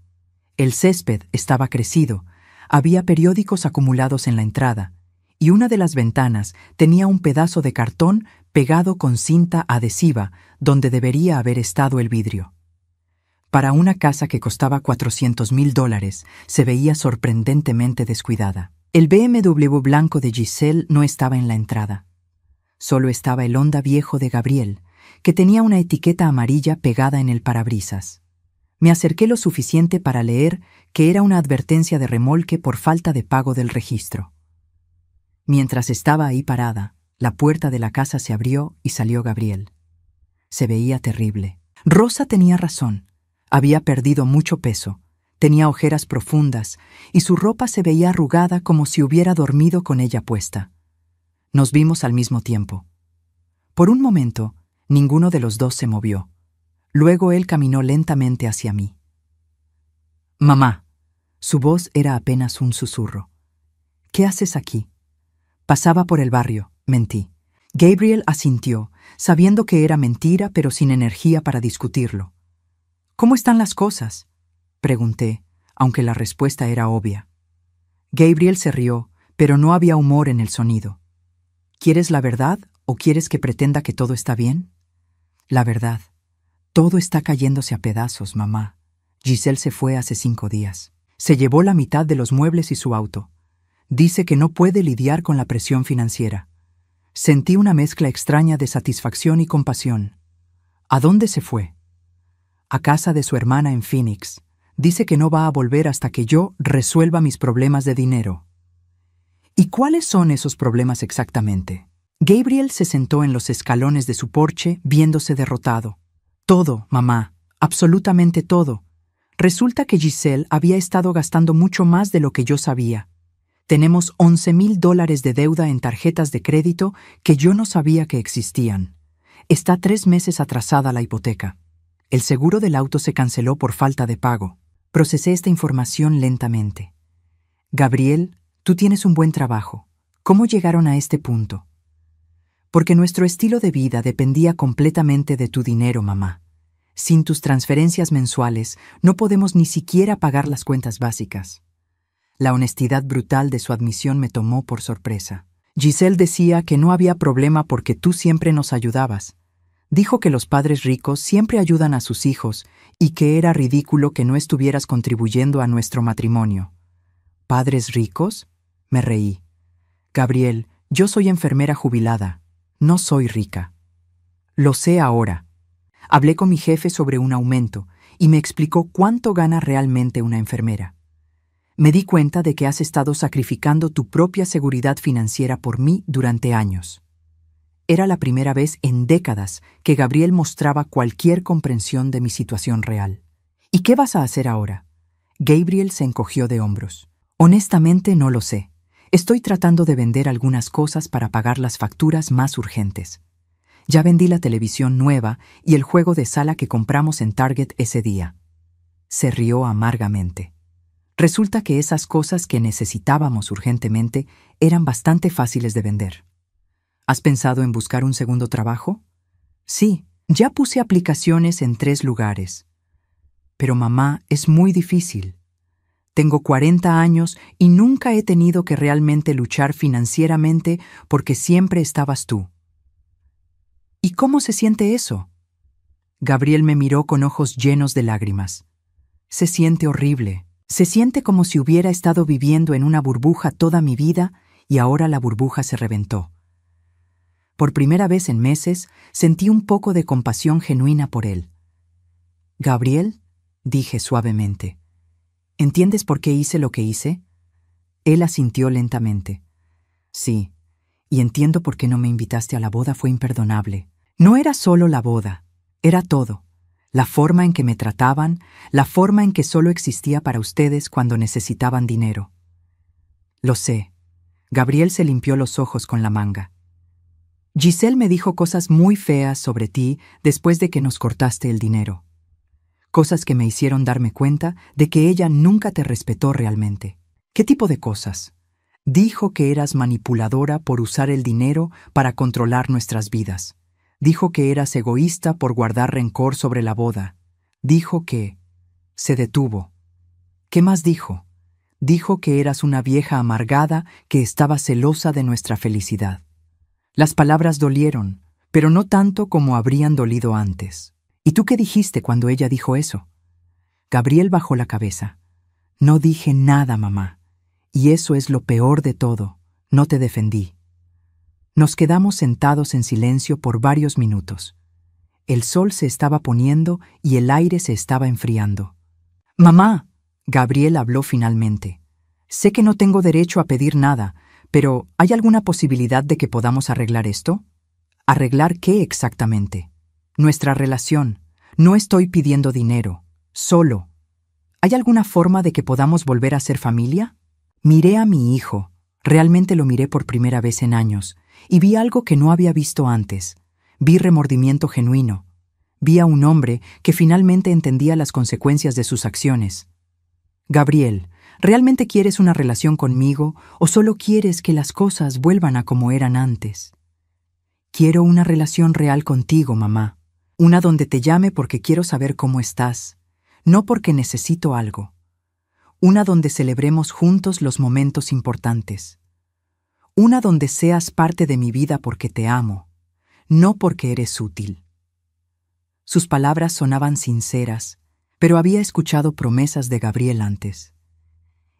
[SPEAKER 1] El césped estaba crecido, había periódicos acumulados en la entrada, y una de las ventanas tenía un pedazo de cartón pegado con cinta adhesiva donde debería haber estado el vidrio. Para una casa que costaba $400,000, se veía sorprendentemente descuidada. El BMW blanco de Giselle no estaba en la entrada. Solo estaba el Honda viejo de Gabriel, que tenía una etiqueta amarilla pegada en el parabrisas. Me acerqué lo suficiente para leer que era una advertencia de remolque por falta de pago del registro. Mientras estaba ahí parada, la puerta de la casa se abrió y salió Gabriel. Se veía terrible. Rosa tenía razón. Había perdido mucho peso, tenía ojeras profundas y su ropa se veía arrugada como si hubiera dormido con ella puesta. Nos vimos al mismo tiempo. Por un momento, ninguno de los dos se movió. Luego él caminó lentamente hacia mí. «Mamá». Su voz era apenas un susurro. «¿Qué haces aquí?» «Pasaba por el barrio», mentí. Gabriel asintió, sabiendo que era mentira pero sin energía para discutirlo. «¿Cómo están las cosas?», pregunté, aunque la respuesta era obvia. Gabriel se rió, pero no había humor en el sonido. «¿Quieres la verdad o quieres que pretenda que todo está bien?» «La verdad. Todo está cayéndose a pedazos, mamá. Giselle se fue hace 5 días. Se llevó la mitad de los muebles y su auto. Dice que no puede lidiar con la presión financiera». Sentí una mezcla extraña de satisfacción y compasión. «¿A dónde se fue?» «A casa de su hermana en Phoenix. Dice que no va a volver hasta que yo resuelva mis problemas de dinero». «¿Y cuáles son esos problemas exactamente?» Gabriel se sentó en los escalones de su porche, viéndose derrotado. «Todo, mamá. Absolutamente todo. Resulta que Giselle había estado gastando mucho más de lo que yo sabía. Tenemos $11,000 de deuda en tarjetas de crédito que yo no sabía que existían. Está 3 meses atrasada la hipoteca. El seguro del auto se canceló por falta de pago». Procesé esta información lentamente. «Gabriel, tú tienes un buen trabajo. ¿Cómo llegaron a este punto?» «Porque nuestro estilo de vida dependía completamente de tu dinero, mamá. Sin tus transferencias mensuales, no podemos ni siquiera pagar las cuentas básicas». La honestidad brutal de su admisión me tomó por sorpresa. Giselle decía que no había problema porque tú siempre nos ayudabas. Dijo que los padres ricos siempre ayudan a sus hijos y que era ridículo que no estuvieras contribuyendo a nuestro matrimonio. ¿Padres ricos?, me reí. «Gabriel, yo soy enfermera jubilada. No soy rica». «Lo sé ahora. Hablé con mi jefe sobre un aumento y me explicó cuánto gana realmente una enfermera. Me di cuenta de que has estado sacrificando tu propia seguridad financiera por mí durante años». Era la primera vez en décadas que Gabriel mostraba cualquier comprensión de mi situación real. «¿Y qué vas a hacer ahora?» Gabriel se encogió de hombros. «Honestamente no lo sé. Estoy tratando de vender algunas cosas para pagar las facturas más urgentes. Ya vendí la televisión nueva y el juego de sala que compramos en Target ese día». Se rió amargamente. Resulta que esas cosas que necesitábamos urgentemente eran bastante fáciles de vender. ¿Has pensado en buscar un segundo trabajo? Sí, Ya puse aplicaciones en 3 lugares. Pero mamá, es muy difícil. Tengo 40 años y nunca he tenido que realmente luchar financieramente porque siempre estabas tú. ¿Y cómo se siente eso? Gabriel me miró con ojos llenos de lágrimas. Se siente horrible. Se siente como si hubiera estado viviendo en una burbuja toda mi vida y ahora la burbuja se reventó. Por primera vez en meses, sentí un poco de compasión genuina por él. Gabriel, dije suavemente, ¿entiendes por qué hice lo que hice? Él asintió lentamente. Sí, y entiendo por qué no me invitaste a la boda, fue imperdonable. No era solo la boda, era todo. La forma en que me trataban, la forma en que solo existía para ustedes cuando necesitaban dinero. Lo sé. Gabriel se limpió los ojos con la manga. Giselle me dijo cosas muy feas sobre ti después de que nos cortaste el dinero. Cosas que me hicieron darme cuenta de que ella nunca te respetó realmente. ¿Qué tipo de cosas? Dijo que eras manipuladora por usar el dinero para controlar nuestras vidas. Dijo que eras egoísta por guardar rencor sobre la boda. Dijo que... Se detuvo. ¿Qué más dijo? Dijo que eras una vieja amargada que estaba celosa de nuestra felicidad. Las palabras dolieron, pero no tanto como habrían dolido antes. ¿Y tú qué dijiste cuando ella dijo eso? Gabriel bajó la cabeza. No dije nada, mamá. Y eso es lo peor de todo. No te defendí. Nos quedamos sentados en silencio por varios minutos. El sol se estaba poniendo y el aire se estaba enfriando. «Mamá», Gabriel habló finalmente. «Sé que no tengo derecho a pedir nada, pero ¿hay alguna posibilidad de que podamos arreglar esto?» ¿Arreglar qué exactamente? Nuestra relación. No estoy pidiendo dinero. Solo. ¿Hay alguna forma de que podamos volver a ser familia? Miré a mi hijo. Realmente lo miré por primera vez en años. Y vi algo que no había visto antes. Vi remordimiento genuino. Vi a un hombre que finalmente entendía las consecuencias de sus acciones. Gabriel, ¿realmente quieres una relación conmigo o solo quieres que las cosas vuelvan a como eran antes? Quiero una relación real contigo, mamá. Una donde te llame porque quiero saber cómo estás, no porque necesito algo. Una donde celebremos juntos los momentos importantes. Una donde seas parte de mi vida porque te amo, no porque eres útil. Sus palabras sonaban sinceras, pero había escuchado promesas de Gabriel antes.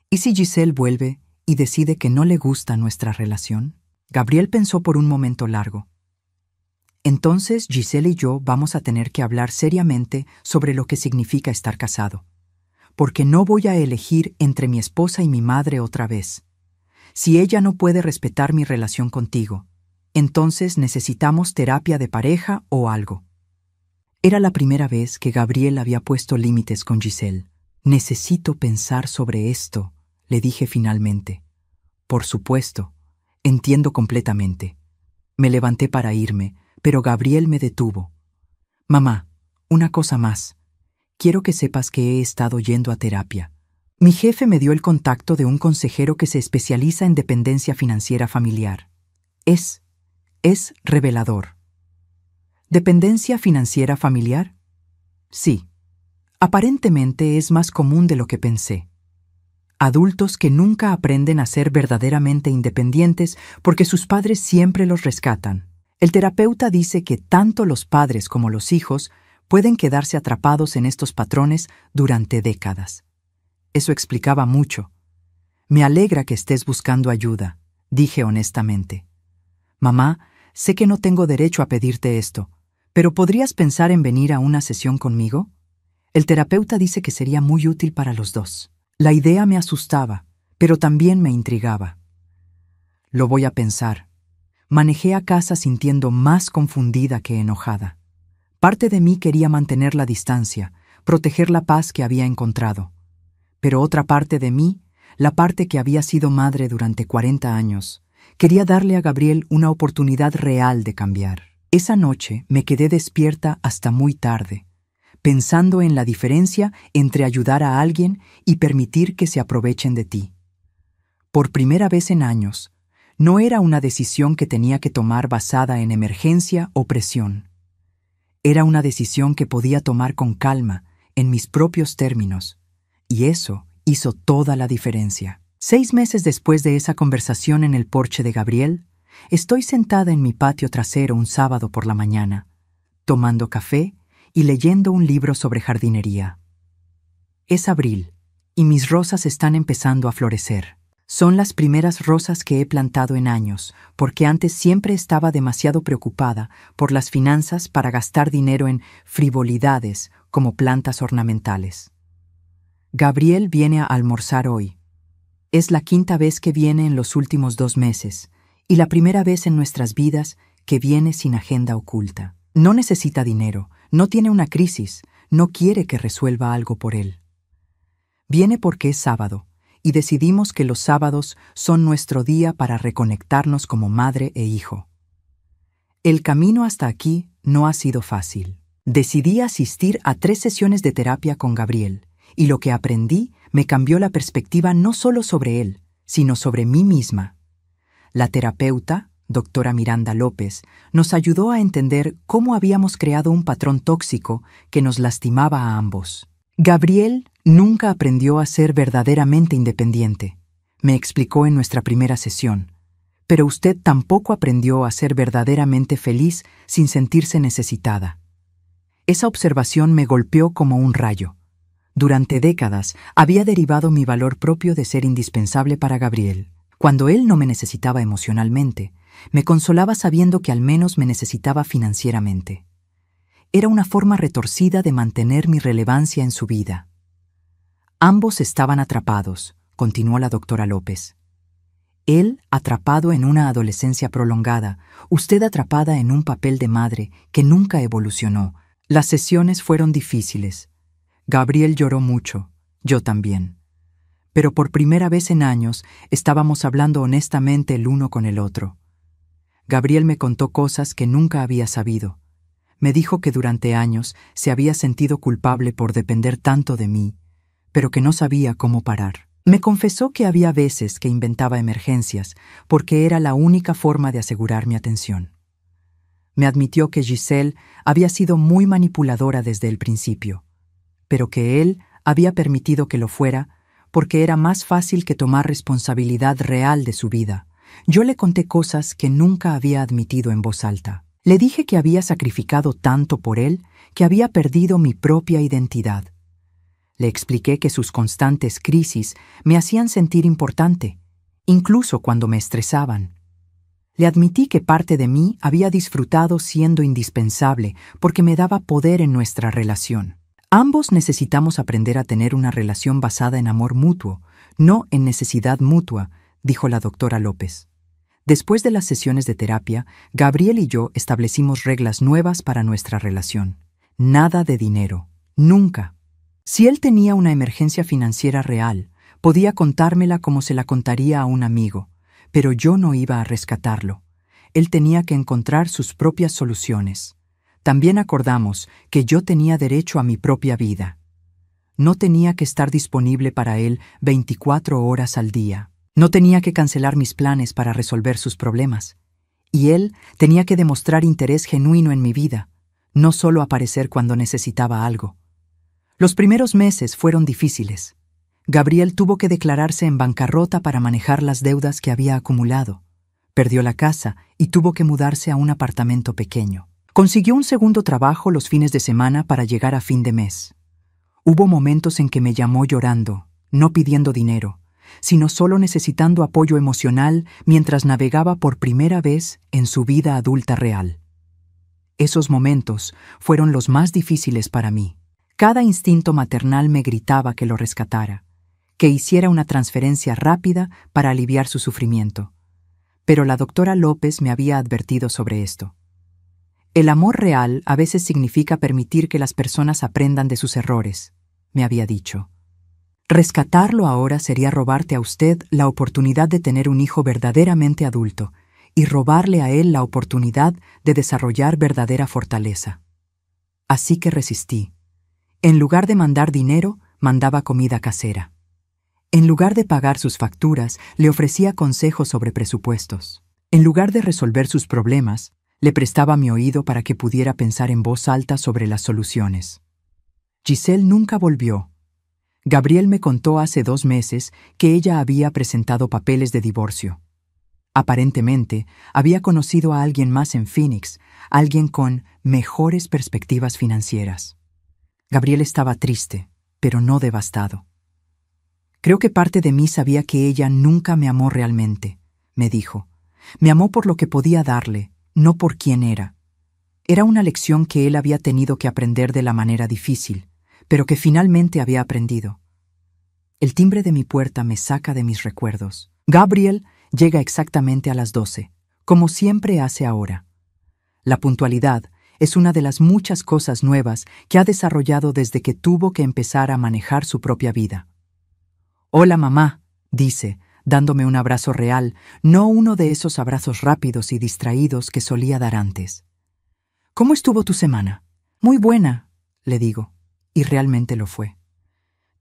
[SPEAKER 1] ¿Y si Giselle vuelve y decide que no le gusta nuestra relación? Gabriel pensó por un momento largo. Entonces Giselle y yo vamos a tener que hablar seriamente sobre lo que significa estar casado. Porque no voy a elegir entre mi esposa y mi madre otra vez. Si ella no puede respetar mi relación contigo, entonces necesitamos terapia de pareja o algo. Era la primera vez que Gabriel había puesto límites con Giselle. Necesito pensar sobre esto, le dije finalmente. Por supuesto, entiendo completamente. Me levanté para irme, pero Gabriel me detuvo. Mamá, una cosa más. Quiero que sepas que he estado yendo a terapia. Mi jefe me dio el contacto de un consejero que se especializa en dependencia financiera familiar. Es revelador. ¿Dependencia financiera familiar? Sí. Aparentemente es más común de lo que pensé. Adultos que nunca aprenden a ser verdaderamente independientes porque sus padres siempre los rescatan. El terapeuta dice que tanto los padres como los hijos pueden quedarse atrapados en estos patrones durante décadas. Eso explicaba mucho. Me alegra que estés buscando ayuda, dije honestamente. Mamá, sé que no tengo derecho a pedirte esto, pero ¿podrías pensar en venir a una sesión conmigo? El terapeuta dice que sería muy útil para los dos. La idea me asustaba, pero también me intrigaba. Lo voy a pensar. Manejé a casa sintiendo más confundida que enojada. Parte de mí quería mantener la distancia, proteger la paz que había encontrado. Pero otra parte de mí, la parte que había sido madre durante 40 años, quería darle a Gabriel una oportunidad real de cambiar. Esa noche me quedé despierta hasta muy tarde, pensando en la diferencia entre ayudar a alguien y permitir que se aprovechen de ti. Por primera vez en años, no era una decisión que tenía que tomar basada en emergencia o presión. Era una decisión que podía tomar con calma, en mis propios términos, y eso hizo toda la diferencia. 6 meses después de esa conversación en el porche de Gabriel, estoy sentada en mi patio trasero un sábado por la mañana, tomando café y leyendo un libro sobre jardinería. Es abril, y mis rosas están empezando a florecer. Son las primeras rosas que he plantado en años, porque antes siempre estaba demasiado preocupada por las finanzas para gastar dinero en frivolidades como plantas ornamentales. Gabriel viene a almorzar hoy. Es la 5ª vez que viene en los últimos 2 meses, y la primera vez en nuestras vidas que viene sin agenda oculta. No necesita dinero, no tiene una crisis, no quiere que resuelva algo por él. Viene porque es sábado, y decidimos que los sábados son nuestro día para reconectarnos como madre e hijo. El camino hasta aquí no ha sido fácil. Decidí asistir a 3 sesiones de terapia con Gabriel, y lo que aprendí me cambió la perspectiva no solo sobre él, sino sobre mí misma. La terapeuta, doctora Miranda López, nos ayudó a entender cómo habíamos creado un patrón tóxico que nos lastimaba a ambos. Gabriel nunca aprendió a ser verdaderamente independiente, me explicó en nuestra primera sesión, pero usted tampoco aprendió a ser verdaderamente feliz sin sentirse necesitada. Esa observación me golpeó como un rayo. Durante décadas había derivado mi valor propio de ser indispensable para Gabriel. Cuando él no me necesitaba emocionalmente, me consolaba sabiendo que al menos me necesitaba financieramente. Era una forma retorcida de mantener mi relevancia en su vida. Ambos estaban atrapados, continuó la doctora López. Él atrapado en una adolescencia prolongada, usted atrapada en un papel de madre que nunca evolucionó. Las sesiones fueron difíciles. Gabriel lloró mucho, yo también. Pero por primera vez en años estábamos hablando honestamente el uno con el otro. Gabriel me contó cosas que nunca había sabido. Me dijo que durante años se había sentido culpable por depender tanto de mí, pero que no sabía cómo parar. Me confesó que había veces que inventaba emergencias porque era la única forma de asegurar mi atención. Me admitió que Giselle había sido muy manipuladora desde el principio, pero que él había permitido que lo fuera porque era más fácil que tomar responsabilidad real de su vida. Yo le conté cosas que nunca había admitido en voz alta. Le dije que había sacrificado tanto por él que había perdido mi propia identidad. Le expliqué que sus constantes crisis me hacían sentir importante, incluso cuando me estresaban. Le admití que parte de mí había disfrutado siendo indispensable porque me daba poder en nuestra relación. Ambos necesitamos aprender a tener una relación basada en amor mutuo, no en necesidad mutua, dijo la doctora López. Después de las sesiones de terapia, Gabriel y yo establecimos reglas nuevas para nuestra relación. Nada de dinero, nunca. Si él tenía una emergencia financiera real, podía contármela como se la contaría a un amigo, pero yo no iba a rescatarlo. Él tenía que encontrar sus propias soluciones. También acordamos que yo tenía derecho a mi propia vida. No tenía que estar disponible para él 24 horas al día. No tenía que cancelar mis planes para resolver sus problemas. Y él tenía que demostrar interés genuino en mi vida, no solo aparecer cuando necesitaba algo. Los primeros meses fueron difíciles. Gabriel tuvo que declararse en bancarrota para manejar las deudas que había acumulado. Perdió la casa y tuvo que mudarse a un apartamento pequeño. Consiguió un segundo trabajo los fines de semana para llegar a fin de mes. Hubo momentos en que me llamó llorando, no pidiendo dinero, sino solo necesitando apoyo emocional mientras navegaba por primera vez en su vida adulta real. Esos momentos fueron los más difíciles para mí. Cada instinto maternal me gritaba que lo rescatara, que hiciera una transferencia rápida para aliviar su sufrimiento. Pero la doctora López me había advertido sobre esto. El amor real a veces significa permitir que las personas aprendan de sus errores, me había dicho. Rescatarlo ahora sería robarte a usted la oportunidad de tener un hijo verdaderamente adulto y robarle a él la oportunidad de desarrollar verdadera fortaleza. Así que resistí. En lugar de mandar dinero, mandaba comida casera. En lugar de pagar sus facturas, le ofrecía consejos sobre presupuestos. En lugar de resolver sus problemas, Le prestaba mi oído para que pudiera pensar en voz alta sobre las soluciones. Giselle nunca volvió. Gabriel me contó hace 2 meses que ella había presentado papeles de divorcio. Aparentemente, había conocido a alguien más en Phoenix, alguien con mejores perspectivas financieras. Gabriel estaba triste, pero no devastado. Creo que parte de mí sabía que ella nunca me amó realmente, me dijo. Me amó por lo que podía darle, no por quién era. Era una lección que él había tenido que aprender de la manera difícil, pero que finalmente había aprendido. El timbre de mi puerta me saca de mis recuerdos. Gabriel llega exactamente a las 12, como siempre hace ahora. La puntualidad es una de las muchas cosas nuevas que ha desarrollado desde que tuvo que empezar a manejar su propia vida. «Hola, mamá», dice, dándome un abrazo real, no uno de esos abrazos rápidos y distraídos que solía dar antes. «¿Cómo estuvo tu semana?» «Muy buena», le digo, y realmente lo fue.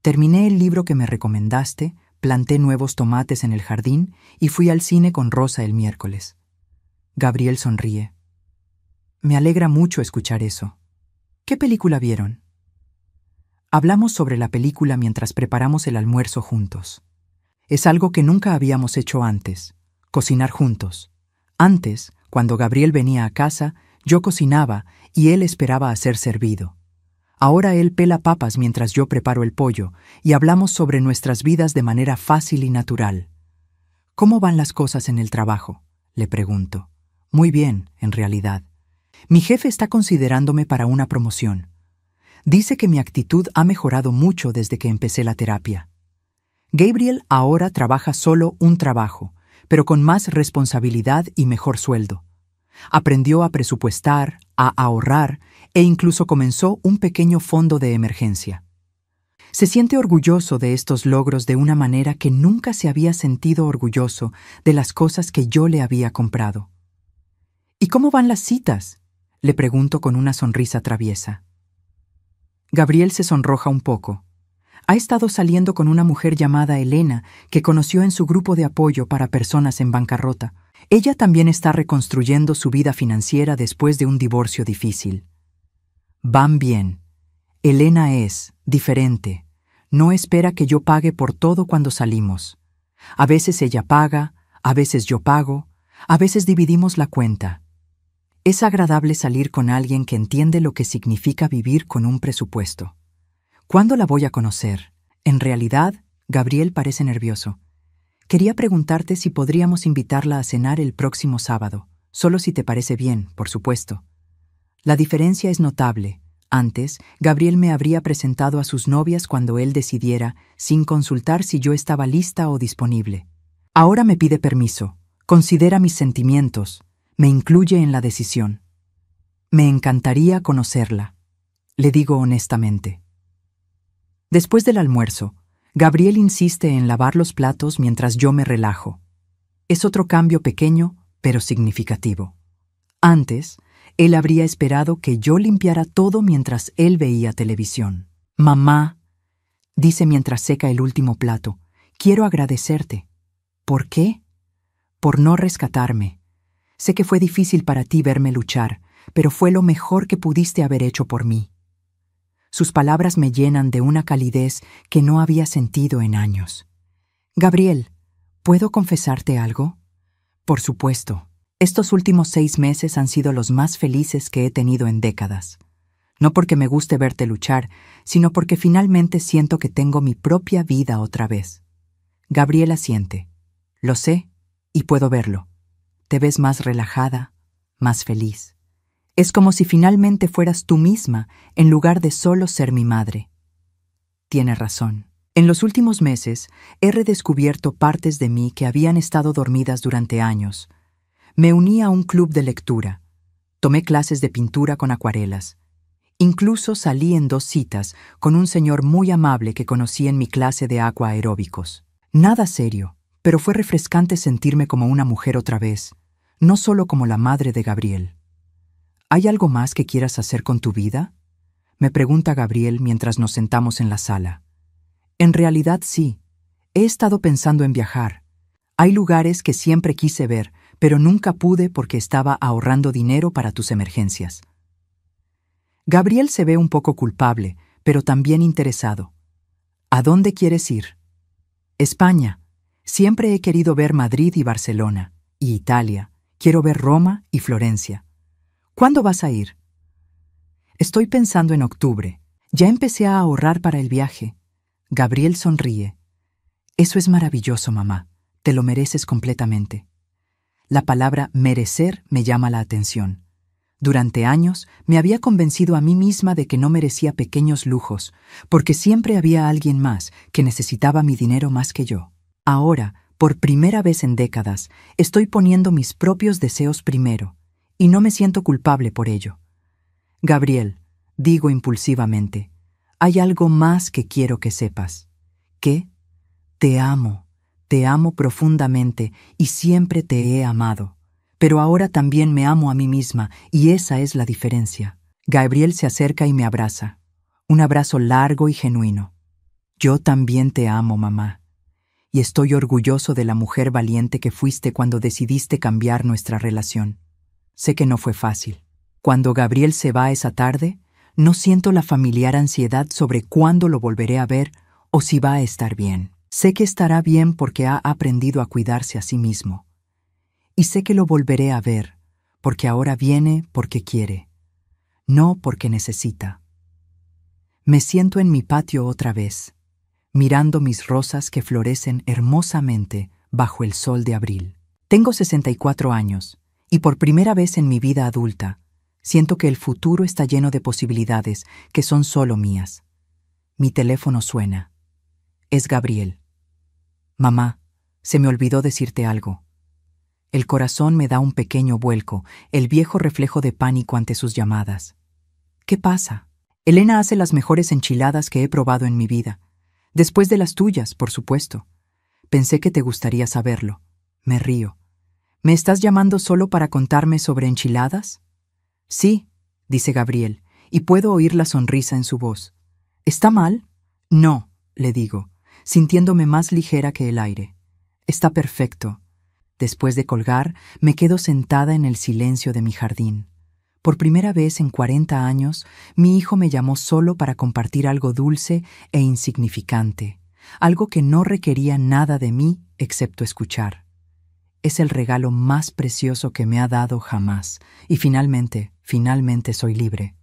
[SPEAKER 1] Terminé el libro que me recomendaste, planté nuevos tomates en el jardín y fui al cine con Rosa el miércoles. Gabriel sonríe. Me alegra mucho escuchar eso. ¿Qué película vieron? Hablamos sobre la película mientras preparamos el almuerzo juntos. Es algo que nunca habíamos hecho antes, cocinar juntos. Antes, cuando Gabriel venía a casa, yo cocinaba y él esperaba a ser servido. Ahora él pela papas mientras yo preparo el pollo y hablamos sobre nuestras vidas de manera fácil y natural. ¿Cómo van las cosas en el trabajo?, le pregunto. Muy bien, en realidad. Mi jefe está considerándome para una promoción. Dice que mi actitud ha mejorado mucho desde que empecé la terapia. Gabriel ahora trabaja solo un trabajo, pero con más responsabilidad y mejor sueldo. Aprendió a presupuestar, a ahorrar e incluso comenzó un pequeño fondo de emergencia. Se siente orgulloso de estos logros de una manera que nunca se había sentido orgulloso de las cosas que yo le había comprado. ¿Y cómo van las citas?, le pregunto con una sonrisa traviesa. Gabriel se sonroja un poco. Ha estado saliendo con una mujer llamada Elena que conoció en su grupo de apoyo para personas en bancarrota. Ella también está reconstruyendo su vida financiera después de un divorcio difícil. Van bien. Elena es diferente. No espera que yo pague por todo cuando salimos. A veces ella paga, a veces yo pago, a veces dividimos la cuenta. Es agradable salir con alguien que entiende lo que significa vivir con un presupuesto. ¿Cuándo la voy a conocer? En realidad, Gabriel parece nervioso. Quería preguntarte si podríamos invitarla a cenar el próximo sábado, solo si te parece bien, por supuesto. La diferencia es notable. Antes, Gabriel me habría presentado a sus novias cuando él decidiera, sin consultar si yo estaba lista o disponible. Ahora me pide permiso, considera mis sentimientos, me incluye en la decisión. Me encantaría conocerla, le digo honestamente. Después del almuerzo, Gabriel insiste en lavar los platos mientras yo me relajo. Es otro cambio pequeño, pero significativo. Antes, él habría esperado que yo limpiara todo mientras él veía televisión. «Mamá», dice mientras seca el último plato, «quiero agradecerte». «¿Por qué?» «Por no rescatarme. Sé que fue difícil para ti verme luchar, pero fue lo mejor que pudiste haber hecho por mí». Sus palabras me llenan de una calidez que no había sentido en años. «Gabriel, ¿puedo confesarte algo?» «Por supuesto. Estos últimos 6 meses han sido los más felices que he tenido en décadas. No porque me guste verte luchar, sino porque finalmente siento que tengo mi propia vida otra vez». Gabriel asiente. «Lo sé, y puedo verlo. Te ves más relajada, más feliz. Es como si finalmente fueras tú misma, en lugar de solo ser mi madre». Tiene razón. En los últimos meses, he redescubierto partes de mí que habían estado dormidas durante años. Me uní a un club de lectura. Tomé clases de pintura con acuarelas. Incluso salí en 2 citas con un señor muy amable que conocí en mi clase de aquaeróbicos. Nada serio, pero fue refrescante sentirme como una mujer otra vez, no solo como la madre de Gabriel. ¿Hay algo más que quieras hacer con tu vida?, me pregunta Gabriel mientras nos sentamos en la sala. En realidad sí. He estado pensando en viajar. Hay lugares que siempre quise ver, pero nunca pude porque estaba ahorrando dinero para tus emergencias. Gabriel se ve un poco culpable, pero también interesado. ¿A dónde quieres ir? España. Siempre he querido ver Madrid y Barcelona, y Italia. Quiero ver Roma y Florencia. ¿Cuándo vas a ir? Estoy pensando en octubre. Ya empecé a ahorrar para el viaje. Gabriel sonríe. Eso es maravilloso, mamá. Te lo mereces completamente. La palabra merecer me llama la atención. Durante años me había convencido a mí misma de que no merecía pequeños lujos, porque siempre había alguien más que necesitaba mi dinero más que yo. Ahora, por primera vez en décadas, estoy poniendo mis propios deseos primero, y no me siento culpable por ello. Gabriel, digo impulsivamente, hay algo más que quiero que sepas. ¿Qué? Te amo profundamente y siempre te he amado. Pero ahora también me amo a mí misma y esa es la diferencia. Gabriel se acerca y me abraza. Un abrazo largo y genuino. Yo también te amo, mamá. Y estoy orgulloso de la mujer valiente que fuiste cuando decidiste cambiar nuestra relación. Sé que no fue fácil. Cuando Gabriel se va esa tarde, no siento la familiar ansiedad sobre cuándo lo volveré a ver o si va a estar bien. Sé que estará bien porque ha aprendido a cuidarse a sí mismo. Y sé que lo volveré a ver, porque ahora viene porque quiere, no porque necesita. Me siento en mi patio otra vez, mirando mis rosas que florecen hermosamente bajo el sol de abril. Tengo 64 años, y por primera vez en mi vida adulta, siento que el futuro está lleno de posibilidades que son solo mías. Mi teléfono suena. Es Gabriel. Mamá, se me olvidó decirte algo. El corazón me da un pequeño vuelco, el viejo reflejo de pánico ante sus llamadas. ¿Qué pasa? Elena hace las mejores enchiladas que he probado en mi vida. Después de las tuyas, por supuesto. Pensé que te gustaría saberlo. Me río. ¿Me estás llamando solo para contarme sobre enchiladas? Sí, dice Gabriel, y puedo oír la sonrisa en su voz. ¿Está mal? No, le digo, sintiéndome más ligera que el aire. Está perfecto. Después de colgar, me quedo sentada en el silencio de mi jardín. Por primera vez en 40 años, mi hijo me llamó solo para compartir algo dulce e insignificante, algo que no requería nada de mí excepto escuchar. Es el regalo más precioso que me ha dado jamás, y finalmente soy libre.